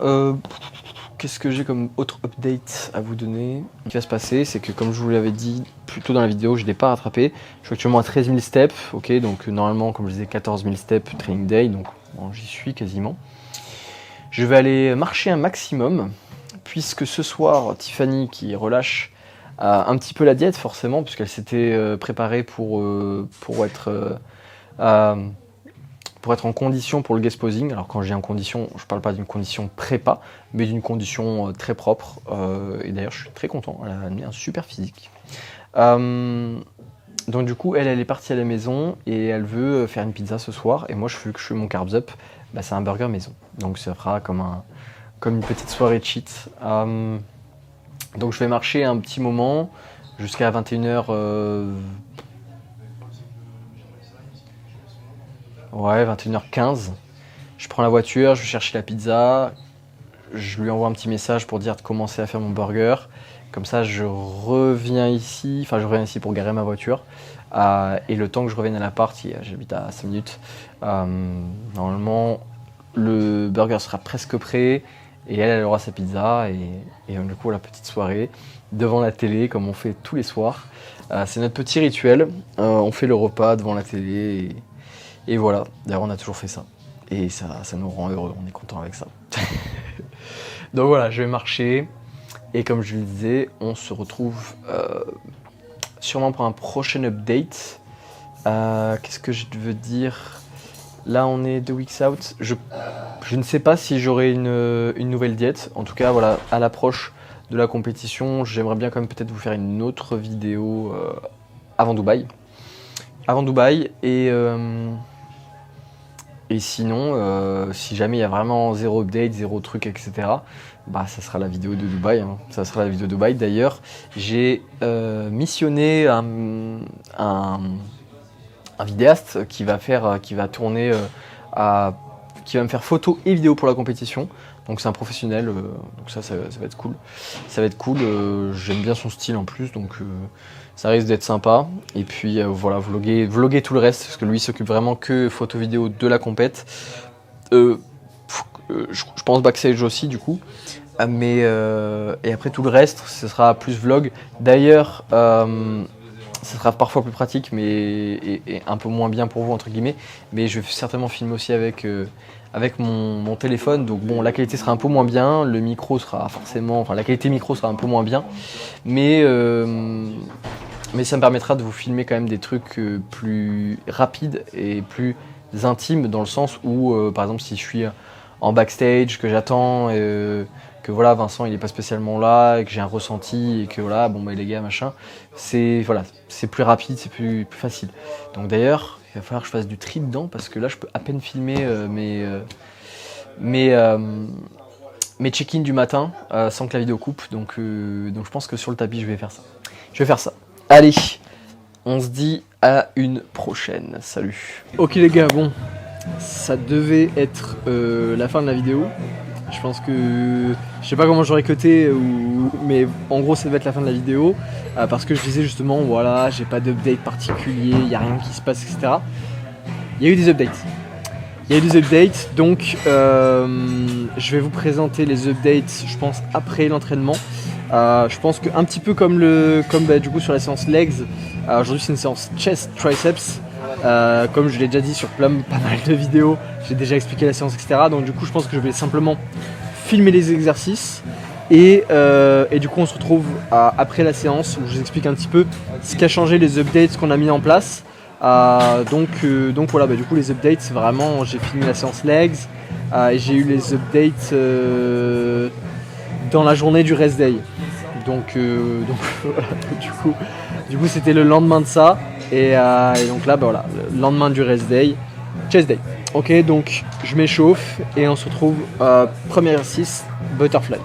Qu'est-ce que j'ai comme autre update à vous donner? Ce qui va se passer, c'est que comme je vous l'avais dit plus tôt dans la vidéo, je ne l'ai pas rattrapé. Je suis actuellement à 13 000 steps, ok, donc normalement, comme je disais, 14 000 steps training day, donc bon, j'y suis quasiment. Je vais aller marcher un maximum, puisque ce soir, Tiffany, qui relâche un petit peu la diète, forcément, puisqu'elle s'était préparée pour être en condition pour le guest posing. Alors quand je dis en condition, je ne parle pas d'une condition prépa, mais d'une condition très propre. Et d'ailleurs, je suis très content, elle a amené un super physique. Donc du coup, elle est partie à la maison et elle veut faire une pizza ce soir. Et moi, vu que je fais mon carbs up, bah, c'est un burger maison. Donc ça fera comme une petite soirée cheat. Donc je vais marcher un petit moment jusqu'à 21h. Ouais, 21h15. Je prends la voiture, je vais chercher la pizza. Je lui envoie un petit message pour dire de commencer à faire mon burger. Comme ça, je reviens ici pour garer ma voiture. Et le temps que je revienne à l'appart, j'habite à 5 minutes, normalement, le burger sera presque prêt. Et elle aura sa pizza. Et du coup, la petite soirée devant la télé, comme on fait tous les soirs. C'est notre petit rituel. On fait le repas devant la télé. Et voilà, d'ailleurs on a toujours fait ça. Et ça nous rend heureux, on est content avec ça. Donc voilà, je vais marcher. Et comme je le disais, on se retrouve sûrement pour un prochain update. Qu'est-ce que je veux dire? Là on est 2 weeks out. Je ne sais pas si j'aurai une nouvelle diète. En tout cas, voilà, à l'approche de la compétition, j'aimerais bien quand même peut-être vous faire une autre vidéo avant Dubaï. Et sinon, si jamais il y a vraiment zéro update, zéro truc, etc., bah ça sera la vidéo de Dubaï. Ça sera la vidéo de Dubaï. D'ailleurs, j'ai missionné un vidéaste qui va tourner, qui va me faire photo et vidéo pour la compétition. Donc c'est un professionnel, donc ça va être cool. Ça va être cool. J'aime bien son style en plus, donc ça risque d'être sympa. Et puis voilà, vlogger tout le reste, parce que lui s'occupe vraiment que photo vidéo de la compète. Je pense backstage aussi du coup. Mais et après tout le reste, ce sera plus vlog. D'ailleurs, ça sera parfois plus pratique, et un peu moins bien pour vous entre guillemets. Mais je vais certainement filmer aussi avec mon téléphone, donc bon, la qualité sera un peu moins bien, la qualité micro sera un peu moins bien, mais ça me permettra de vous filmer quand même des trucs plus rapides et plus intimes, dans le sens où, par exemple, si je suis en backstage, que j'attends, que voilà, Vincent il est pas spécialement là, et que j'ai un ressenti, et que voilà, bon bah les gars, machin, c'est plus rapide, c'est plus facile. Donc d'ailleurs, il va falloir que je fasse du tri dedans, parce que là je peux à peine filmer mes check-in du matin sans que la vidéo coupe, donc je pense que sur le tapis je vais faire ça. Allez, on se dit à une prochaine, salut. Ok les gars, bon, ça devait être la fin de la vidéo. Je pense que, je sais pas comment j'aurais cuté, mais en gros ça devait être la fin de la vidéo, parce que je disais justement, voilà, j'ai pas d'update particulier, il n'y a rien qui se passe, etc. Il y a eu des updates, donc je vais vous présenter les updates, je pense, après l'entraînement. Je pense qu'un petit peu comme du coup sur la séance legs, aujourd'hui c'est une séance chest triceps. Comme je l'ai déjà dit sur pas mal de vidéos, j'ai déjà expliqué la séance, etc. Donc du coup, je pense que je vais simplement filmer les exercices. Et du coup, on se retrouve après la séance où je vous explique un petit peu ce qui a changé, les updates qu'on a mis en place. Donc voilà, du coup, les updates, c'est vraiment, j'ai fini la séance legs et j'ai eu les updates dans la journée du rest day. Donc voilà, du coup, c'était le lendemain de ça. Et donc là, voilà, le lendemain du rest day, chest day. Ok, donc je m'échauffe et on se retrouve premier exercice, butterfly.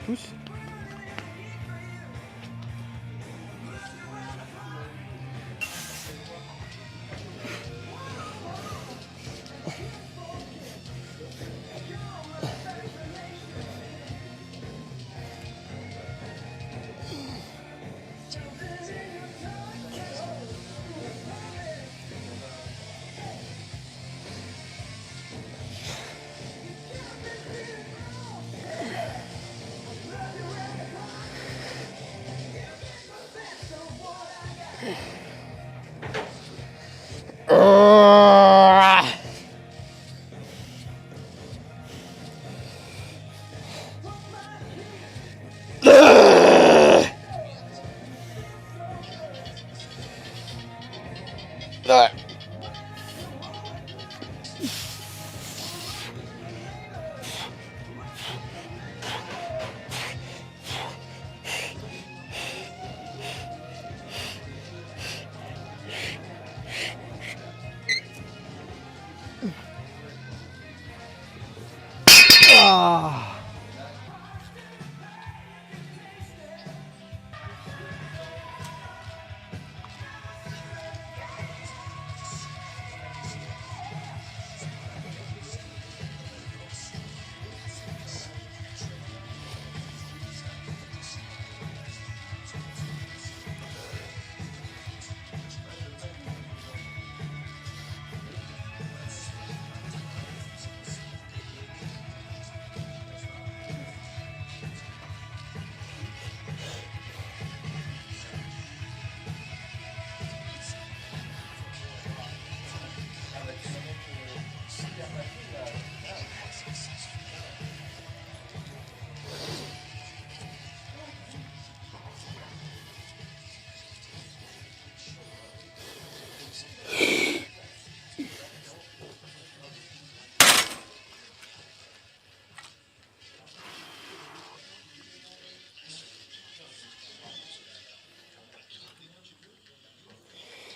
Pousse.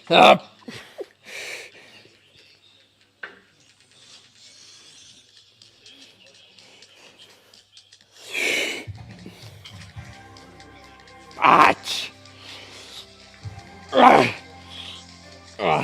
Ah. Ach. Ah. Ah.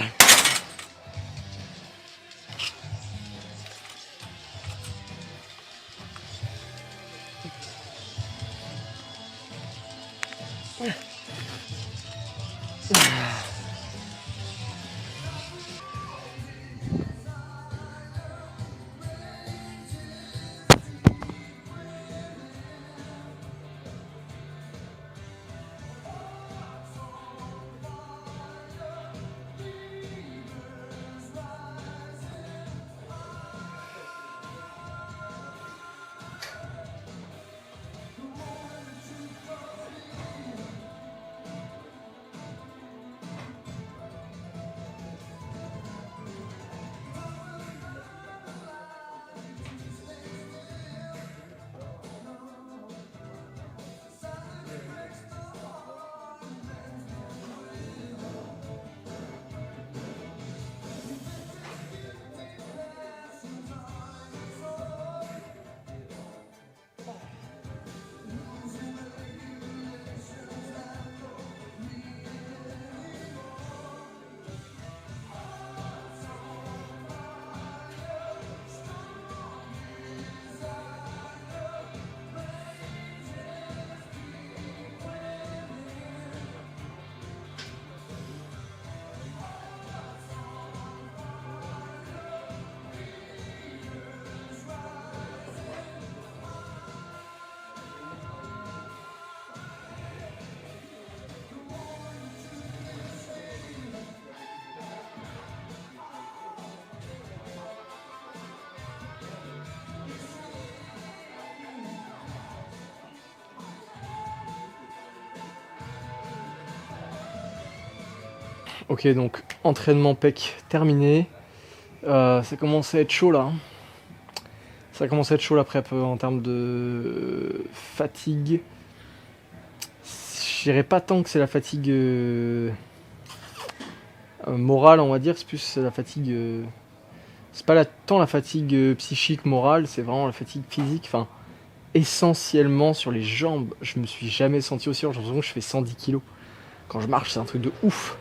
Ok, donc entraînement pec terminé. Ça commence à être chaud là. Ça commence à être chaud la prep en termes de fatigue. Je dirais pas tant que c'est la fatigue morale, on va dire. C'est plus la fatigue. C'est pas tant la fatigue psychique, morale, c'est vraiment la fatigue physique. Enfin, essentiellement sur les jambes. Je me suis jamais senti aussi lourd. J'ai l'impression que je fais 110 kilos. Quand je marche, c'est un truc de ouf.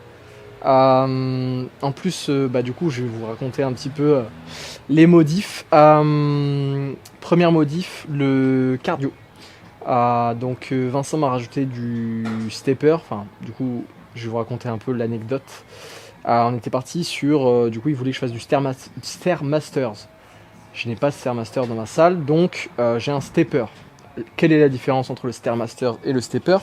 En plus, du coup, je vais vous raconter un petit peu les modifs. Première modif, le cardio. Donc, Vincent m'a rajouté du stepper. Enfin, du coup, je vais vous raconter un peu l'anecdote. On était parti sur. Du coup, il voulait que je fasse du Stairmasters. Je n'ai pas de Stairmaster dans ma salle, donc j'ai un stepper. Quelle est la différence entre le Stairmaster et le stepper ?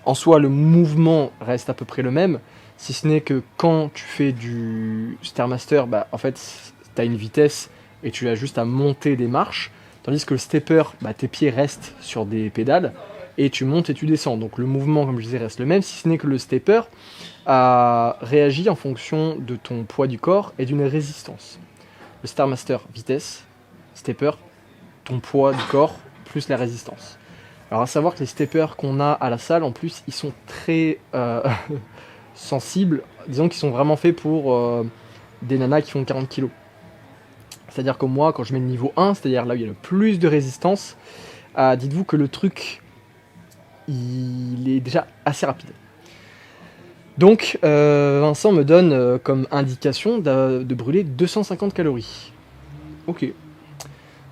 En soi, le mouvement reste à peu près le même. Si ce n'est que quand tu fais du Stairmaster, en fait, tu as une vitesse et tu as juste à monter des marches. Tandis que le stepper, tes pieds restent sur des pédales et tu montes et tu descends. Donc le mouvement, comme je disais, reste le même. Si ce n'est que le stepper réagit en fonction de ton poids du corps et d'une résistance. Le Stairmaster, vitesse. Stepper, ton poids du corps plus la résistance. Alors à savoir que les steppers qu'on a à la salle, en plus, ils sont très sensibles. Disons qu'ils sont vraiment faits pour des nanas qui font 40 kg. C'est-à-dire que moi, quand je mets le niveau 1, c'est-à-dire là où il y a le plus de résistance, dites-vous que le truc, il est déjà assez rapide. Donc, Vincent me donne comme indication de brûler 250 calories. Ok.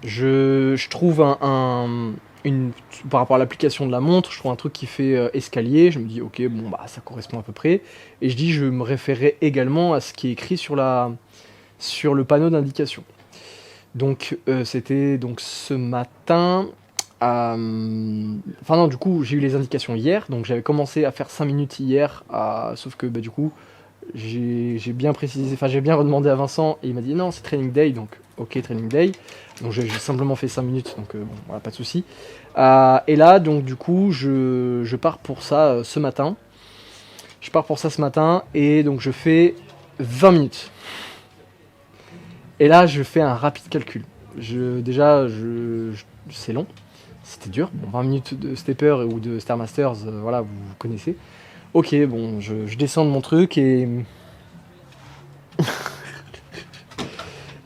Je trouve par rapport à l'application de la montre, je trouve un truc qui fait escalier. Je me dis, ok, bon, ça correspond à peu près. Et je dis, je me référerai également à ce qui est écrit sur le panneau d'indication. Donc, c'était donc ce matin. Du coup, j'ai eu les indications hier. Donc, j'avais commencé à faire 5 minutes hier. Sauf que, du coup, j'ai bien précisé, j'ai bien redemandé à Vincent. Et il m'a dit, non, c'est training day. Donc, ok, training day. Donc, j'ai simplement fait 5 minutes. Donc, voilà, pas de souci. Et là, donc, du coup, je pars pour ça ce matin. Je pars pour ça ce matin. Et donc, je fais 20 minutes. Et là, je fais un rapide calcul. C'est long, c'était dur. Bon, 20 minutes de stepper ou de Stairmasters, voilà, vous connaissez. Ok, bon, je descends de mon truc et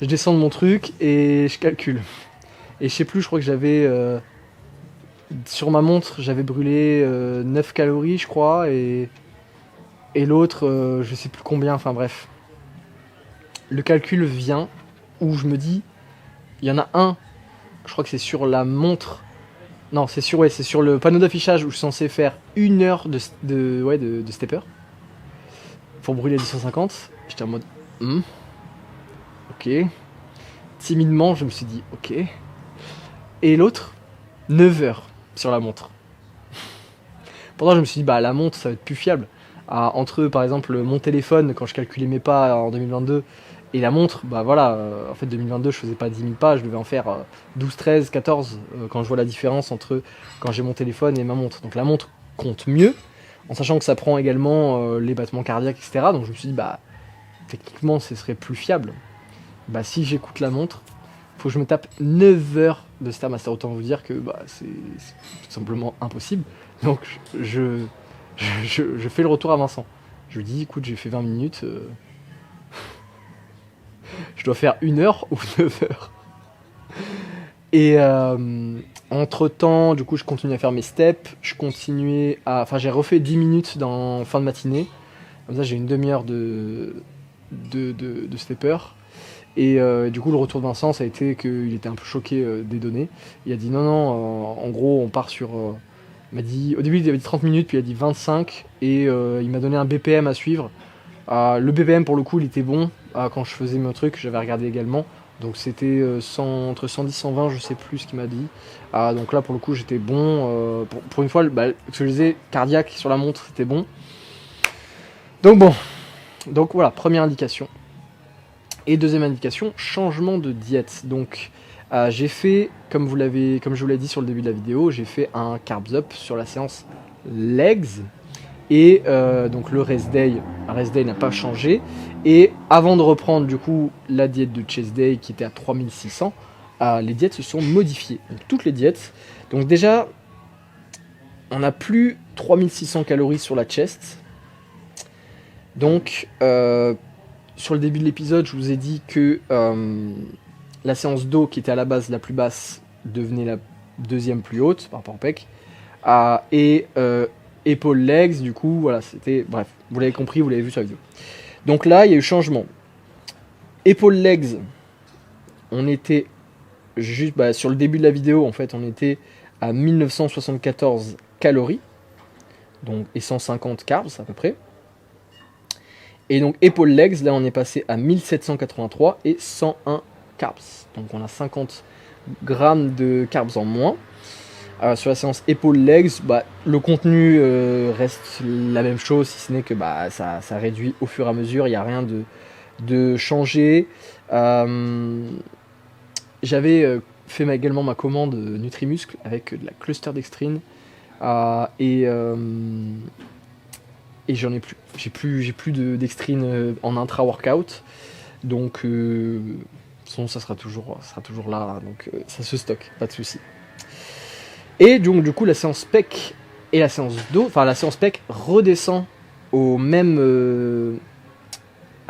je descends de mon truc et je calcule. Et je sais plus, je crois que j'avais... sur ma montre, j'avais brûlé 9 calories, je crois, et l'autre, je sais plus combien, enfin bref. Le calcul vient où je me dis, il y en a un, je crois que c'est sur la montre. Non, c'est sur le panneau d'affichage où je suis censé faire 1 heure de stepper pour brûler 250. J'étais en mode, ok. Timidement, je me suis dit, ok. Et l'autre, 9 heures sur la montre. Pourtant, je me suis dit, bah la montre, ça va être plus fiable. Entre, par exemple, mon téléphone, quand je calculais mes pas en 2022, et la montre, bah voilà, en fait 2022 je faisais pas 10 000 pas, je devais en faire 12, 13, 14 quand je vois la différence entre quand j'ai mon téléphone et ma montre. Donc la montre compte mieux, en sachant que ça prend également les battements cardiaques, etc. Donc je me suis dit, bah techniquement ce serait plus fiable. Bah si j'écoute la montre, faut que je me tape 9 heures de Stairmaster. Autant vous dire que bah, c'est tout simplement impossible. Donc je fais le retour à Vincent. Je lui dis, écoute, j'ai fait 20 minutes... je dois faire 1 heure ou 9 heures. Et entre temps, du coup, je continue à faire mes steps. J'ai refait 10 minutes dans fin de matinée. Comme ça, j'ai une demi-heure de stepper. Et du coup, le retour de Vincent, ça a été qu'il était un peu choqué des données. Il a dit non, en gros, on part sur. Il m'a dit, au début, il avait dit 30 minutes, puis il a dit 25. Et il m'a donné un BPM à suivre. Le BPM, pour le coup, il était bon. Quand je faisais mes trucs, j'avais regardé également. Donc c'était entre 110 et 120, je sais plus ce qu'il m'a dit. Donc là, pour le coup, j'étais bon. Pour une fois, ce que je disais, cardiaque sur la montre, c'était bon. Donc bon. Donc voilà, première indication. Et deuxième indication, changement de diète. Donc j'ai fait, comme je vous l'ai dit sur le début de la vidéo, j'ai fait un carbs up sur la séance legs. Et donc le rest day n'a pas changé. Et avant de reprendre du coup la diète de chest day qui était à 3600, les diètes se sont modifiées. Donc toutes les diètes. Donc déjà, on n'a plus 3600 calories sur la chest. Donc sur le début de l'épisode, je vous ai dit que la séance dos qui était à la base la plus basse devenait la deuxième plus haute par rapport au pec. Épaule legs, du coup, voilà, c'était... Bref, vous l'avez compris, vous l'avez vu sur la vidéo. Donc là, il y a eu changement. Épaule legs, on était juste... sur le début de la vidéo, en fait, on était à 1974 calories. Donc, et 150 carbs, à peu près. Et donc, épaule legs, là, on est passé à 1783 et 101 carbs. Donc, on a 50 grammes de carbs en moins. Sur la séance épaule legs, le contenu reste la même chose, si ce n'est que ça réduit au fur et à mesure, il n'y a rien de changé. J'avais fait également ma commande Nutrimuscle avec de la cluster dextrine et j'en ai plus. J'ai plus de dextrine en intra-workout, donc ça sera toujours là, donc ça se stocke, pas de souci. Et donc du coup la séance pec et la séance dos, enfin la séance pec redescend à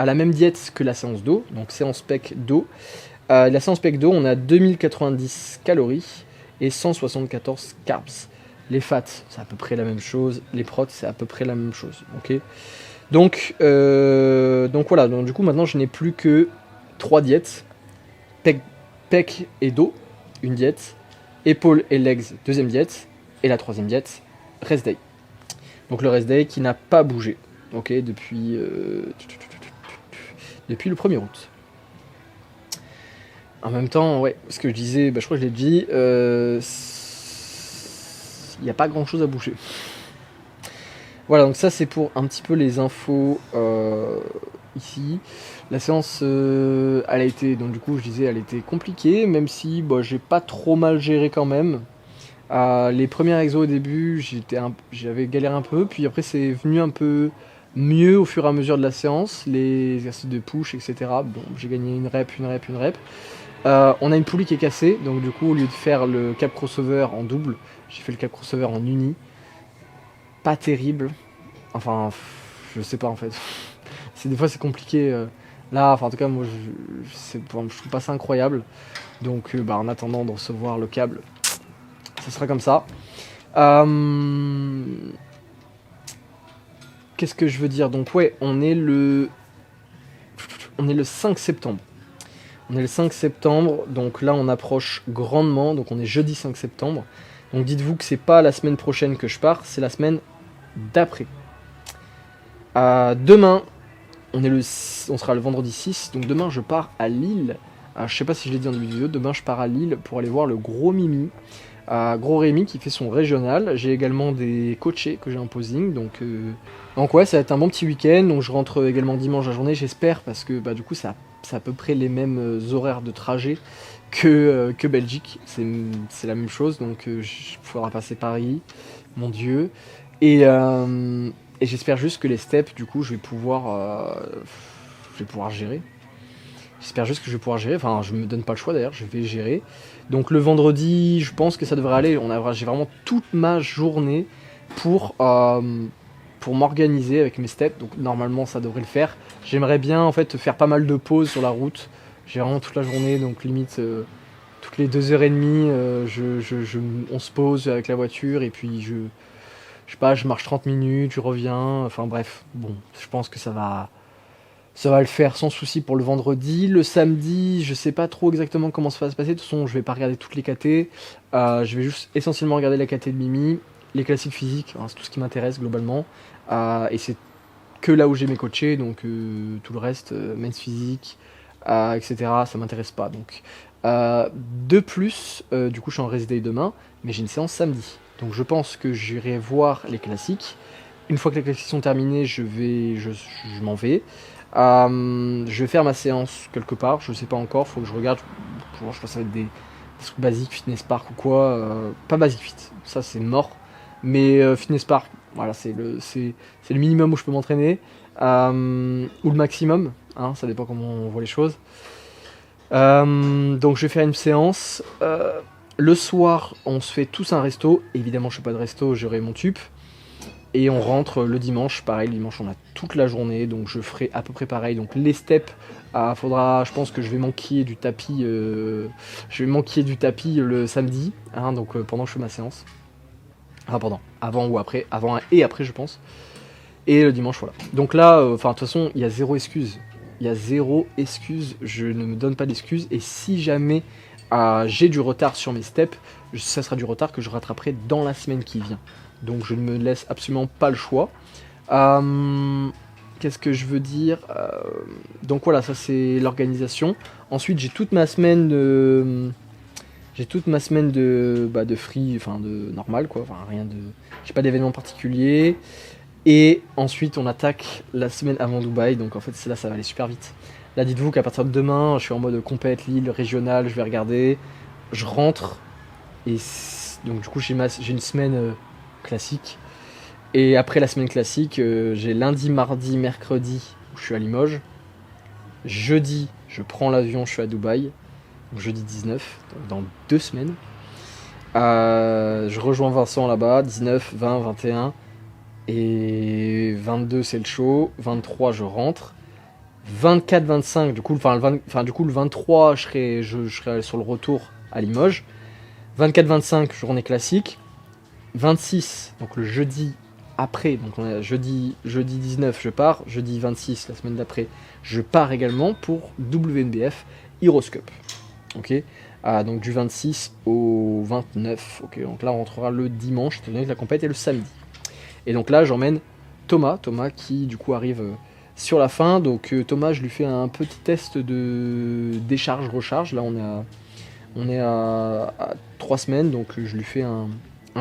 la même diète que la séance dos, donc séance pec dos. La séance pec dos, on a 2090 calories et 174 carbs. Les fats, c'est à peu près la même chose, les protes, c'est à peu près la même chose. Okay, donc voilà, donc du coup maintenant je n'ai plus que 3 diètes, pec et dos, une diète. Épaules et legs, deuxième diète. Et la troisième diète, rest day. Donc le rest day qui n'a pas bougé. Ok, depuis le 1er août. En même temps, ouais, ce que je disais, je crois que je l'ai dit, il n'y a pas grand chose à bouger. Voilà, donc ça c'est pour un petit peu les infos ici. La séance, elle a été, donc du coup je disais, elle était compliquée, même si j'ai pas trop mal géré quand même. Les premiers exos au début, j'avais galéré un peu, puis après c'est venu un peu mieux au fur et à mesure de la séance, les exercices de push, etc. Bon, j'ai gagné une rep. On a une poulie qui est cassée, donc du coup au lieu de faire le cap crossover en double, j'ai fait le cap crossover en uni. Pas terrible, enfin je sais pas en fait. Des fois c'est compliqué Là, enfin en tout cas moi je trouve pas ça incroyable. Donc en attendant de recevoir le câble, ça sera comme ça. Qu'est-ce que je veux dire? Donc ouais, on est le 5 septembre. On est le 5 septembre, donc là on approche grandement, donc on est jeudi 5 septembre. Donc dites-vous que c'est pas la semaine prochaine que je pars, c'est la semaine d'après. Demain, on sera le vendredi 6, donc demain je pars à Lille. Je sais pas si je l'ai dit en début de vidéo, demain je pars à Lille pour aller voir le Gros Mimi. Gros Rémi qui fait son régional. J'ai également des coachés que j'ai un posing, donc ouais, ça va être un bon petit week-end. Donc je rentre également dimanche la journée, j'espère, parce que du coup c'est à peu près les mêmes horaires de trajet que Belgique. C'est la même chose, donc il faudra passer Paris, mon Dieu. Et j'espère juste que les steps, du coup, je vais pouvoir gérer. J'espère juste que je vais pouvoir gérer. Enfin, je me donne pas le choix d'ailleurs, je vais gérer. Donc le vendredi, je pense que ça devrait aller. J'ai vraiment toute ma journée pour m'organiser avec mes steps. Donc normalement, ça devrait le faire. J'aimerais bien en fait faire pas mal de pauses sur la route. J'ai vraiment toute la journée, donc limite toutes les 2h30, on se pose avec la voiture et puis je sais pas, je marche 30 minutes, je reviens. Enfin bref, bon, je pense que ça va le faire sans souci pour le vendredi. Le samedi, je sais pas trop exactement comment ça va se passer. De toute façon, je vais pas regarder toutes les KT. Je vais juste essentiellement regarder la KT de Mimi, les classiques physiques, hein, c'est tout ce qui m'intéresse globalement. Et c'est que là où j'ai mes coachés, donc tout le reste, men's physique, etc., ça m'intéresse pas. Donc, de plus, du coup, je suis en rest day demain, mais j'ai une séance samedi. Donc, je pense que j'irai voir les classiques. Une fois que les classiques sont terminés, je m'en vais. Je vais faire ma séance quelque part, je sais pas encore, faut que je regarde. Je pense que ça va être des trucs basiques, Fitness Park ou quoi. Pas Basic Fit, ça c'est mort. Mais Fitness Park, voilà, c'est le minimum où je peux m'entraîner. Ou le maximum, hein, ça dépend comment on voit les choses. Donc je vais faire une séance. Le soir, on se fait tous un resto. Évidemment, je fais pas de resto, j'aurai mon tube. Et on rentre le dimanche, pareil, le dimanche on a toute la journée, donc je ferai à peu près pareil. Donc les steps, je pense que je vais manquer du tapis, le samedi, hein, donc pendant que je fais ma séance. Avant et après je pense. Et le dimanche, voilà. Donc là, de toute façon, il y a zéro excuse. Je ne me donne pas d'excuses. Et si jamais j'ai du retard sur mes steps, ça sera du retard que je rattraperai dans la semaine qui vient. Donc je ne me laisse absolument pas le choix. Qu'est-ce que je veux dire? Donc voilà, ça c'est l'organisation. Ensuite j'ai toute ma semaine de free, enfin de normal quoi, enfin rien de, j'ai pas d'événement particulier. Et ensuite on attaque la semaine avant Dubaï, donc en fait c'est là, ça va aller super vite. Là dites-vous qu'à partir de demain, je suis en mode compète, Lille, régional, je vais regarder, je rentre et donc du coup j'ai une semaine classique. Et après la semaine classique, j'ai lundi, mardi, mercredi où je suis à Limoges. Jeudi, je prends l'avion, je suis à Dubaï. Donc jeudi 19, donc dans 2 semaines. Je rejoins Vincent là-bas, 19, 20, 21. Et 22 c'est le show. 23 je rentre. 24, 25, du coup le 23 je serai sur le retour à Limoges. 24, 25 journée classique. 26, donc le jeudi après, donc on a jeudi 19 je pars, jeudi 26 la semaine d'après je pars également pour WNBF Heroes Cup. Ok, donc du 26 au 29, ok, donc là on rentrera le dimanche, étant donné que la compète est le samedi. Et donc là j'emmène Thomas qui du coup arrive sur la fin, donc Thomas je lui fais un petit test de décharge-recharge, là on est à 3 semaines, donc je lui fais un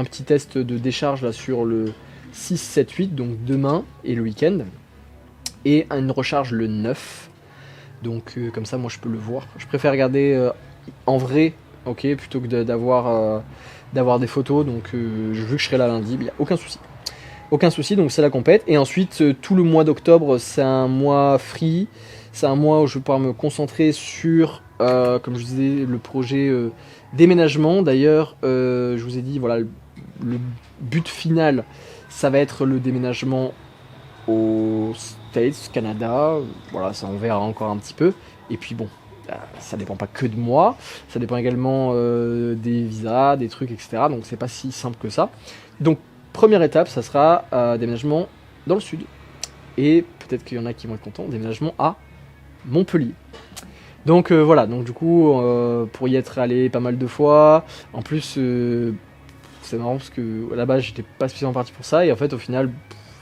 petit test de décharge là sur le 6, 7, 8, donc demain et le week-end. Et une recharge le 9. Donc comme ça moi je peux le voir. Je préfère regarder en vrai, ok, plutôt que d'avoir des photos. Donc vu que je serai là lundi, il n'y a aucun souci. Aucun souci, donc c'est la compète. Et ensuite tout le mois d'octobre c'est un mois free. C'est un mois où je vais pouvoir me concentrer sur, comme je disais, le projet déménagement. D'ailleurs, je vous ai dit, voilà, le but final, ça va être le déménagement au States, Canada, voilà, ça on verra encore un petit peu. Et puis bon, ça dépend pas que de moi, ça dépend également des visas, des trucs, etc. Donc c'est pas si simple que ça. Donc première étape, ça sera déménagement dans le sud. Et peut-être qu'il y en a qui vont être contents, déménagement à Montpellier. Donc voilà, donc du coup, pour y être allé pas mal de fois, en plus, c'est marrant parce que là-bas, j'étais pas spécialement parti pour ça, et en fait, au final,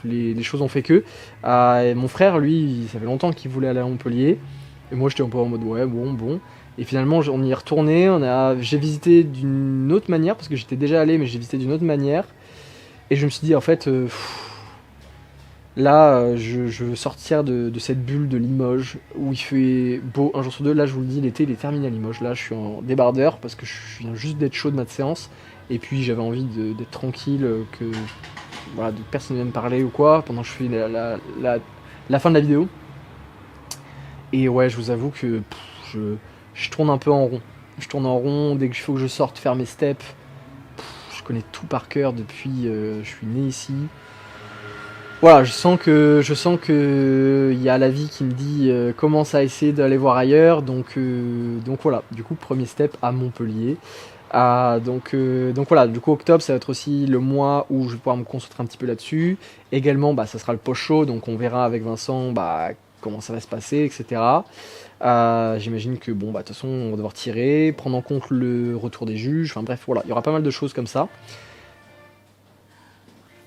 les choses ont fait que. Et mon frère, lui, ça fait longtemps qu'il voulait aller à Montpellier, et moi, j'étais un peu en mode, ouais, bon. Et finalement, on y est retourné, j'ai visité d'une autre manière, parce que j'étais déjà allé, mais j'ai visité d'une autre manière, et je me suis dit, en fait, là, je veux sortir de cette bulle de Limoges où il fait beau un jour sur deux. Là, je vous le dis, l'été, il est terminé à Limoges. Là, je suis en débardeur parce que je viens juste d'être chaud de ma séance. Et puis, j'avais envie d'être tranquille, que voilà, de personne ne vienne me parler ou quoi pendant que je fais la fin de la vidéo. Et ouais, je vous avoue que je tourne un peu en rond. Je tourne en rond dès qu'il faut que je sorte faire mes steps. Je connais tout par cœur depuis je suis né ici. Voilà, je sens que il y a la vie qui me dit commence à essayer d'aller voir ailleurs, donc voilà. Du coup, premier step à Montpellier. Donc voilà, du coup octobre ça va être aussi le mois où je vais pouvoir me concentrer un petit peu là-dessus. Également, ça sera le post-show, donc on verra avec Vincent comment ça va se passer, etc. J'imagine que de toute façon on va devoir tirer, prendre en compte le retour des juges, enfin bref, voilà, il y aura pas mal de choses comme ça.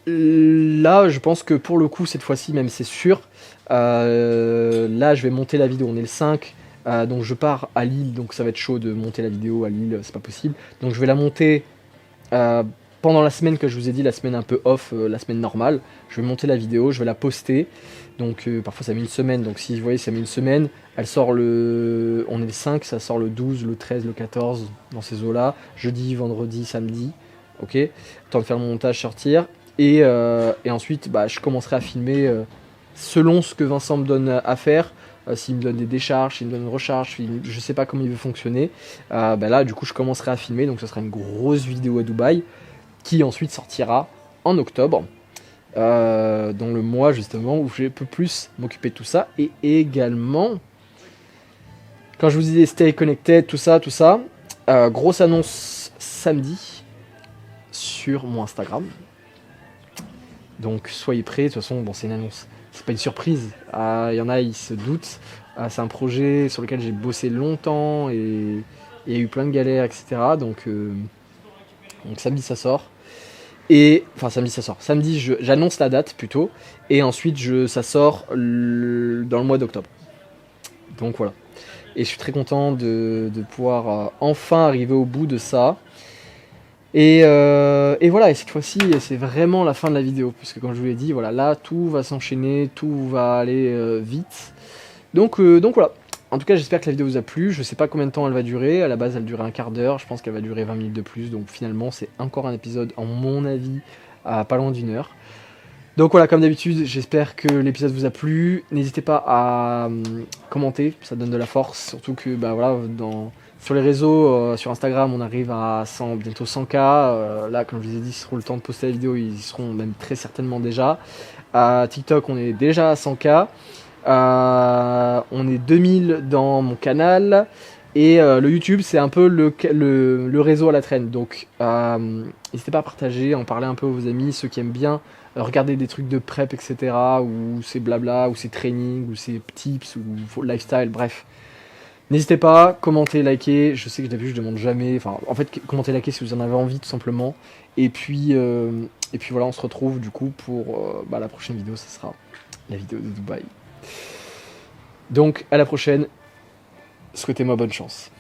Là, je pense que pour le coup, cette fois-ci, même c'est sûr, là, je vais monter la vidéo. On est le 5, donc je pars à Lille, donc ça va être chaud de monter la vidéo à Lille, c'est pas possible. Donc je vais la monter pendant la semaine que je vous ai dit, la semaine un peu off, la semaine normale. Je vais monter la vidéo, je vais la poster. Donc parfois ça met une semaine, donc si vous voyez, ça met une semaine. Elle sort on est le 5, ça sort le 12, le 13, le 14, dans ces eaux-là. Jeudi, vendredi, samedi. Ok, temps de faire le montage, sortir. Et ensuite, je commencerai à filmer selon ce que Vincent me donne à faire. S'il me donne des décharges, s'il me donne une recharge, je sais pas comment il veut fonctionner. Là, du coup, je commencerai à filmer. Donc, ce sera une grosse vidéo à Dubaï qui ensuite sortira en octobre. Dans le mois, justement, où je peux plus m'occuper de tout ça. Et également, quand je vous disais stay connected, tout ça, grosse annonce samedi sur mon Instagram. Donc soyez prêts, de toute façon, c'est une annonce, c'est pas une surprise. Y en a, ils se doutent. C'est un projet sur lequel j'ai bossé longtemps et il y a eu plein de galères, etc. Donc samedi ça sort. Samedi j'annonce la date plutôt. Et ensuite ça sort dans le mois d'octobre. Donc voilà. Et je suis très content de pouvoir enfin arriver au bout de ça. Et voilà, et cette fois-ci, c'est vraiment la fin de la vidéo, puisque comme je vous l'ai dit, voilà, là, tout va s'enchaîner, tout va aller vite. Donc voilà. En tout cas, j'espère que la vidéo vous a plu. Je sais pas combien de temps elle va durer. À la base, elle durait un quart d'heure. Je pense qu'elle va durer 20 minutes de plus. Donc finalement, c'est encore un épisode, en mon avis, à pas loin d'une heure. Donc voilà, comme d'habitude, j'espère que l'épisode vous a plu. N'hésitez pas à commenter, ça donne de la force. Surtout que, voilà, sur les réseaux, sur Instagram, on arrive à bientôt 100K. Là, comme je vous ai dit, sur le temps de poster la vidéo, ils seront même très certainement déjà. TikTok, on est déjà à 100K. On est 2000 dans mon canal. Et le YouTube, c'est un peu le réseau à la traîne. Donc, n'hésitez pas à partager, à en parler un peu à vos amis, ceux qui aiment bien regarder des trucs de prep, etc. Ou c'est blabla, ou c'est training, ou c'est tips, ou lifestyle, bref. N'hésitez pas, commentez, likez. Je sais que d'habitude je demande jamais. Enfin, en fait, commentez, likez si vous en avez envie, tout simplement. Et puis voilà, on se retrouve du coup pour la prochaine vidéo. Ce sera la vidéo de Dubaï. Donc, à la prochaine. Souhaitez-moi bonne chance.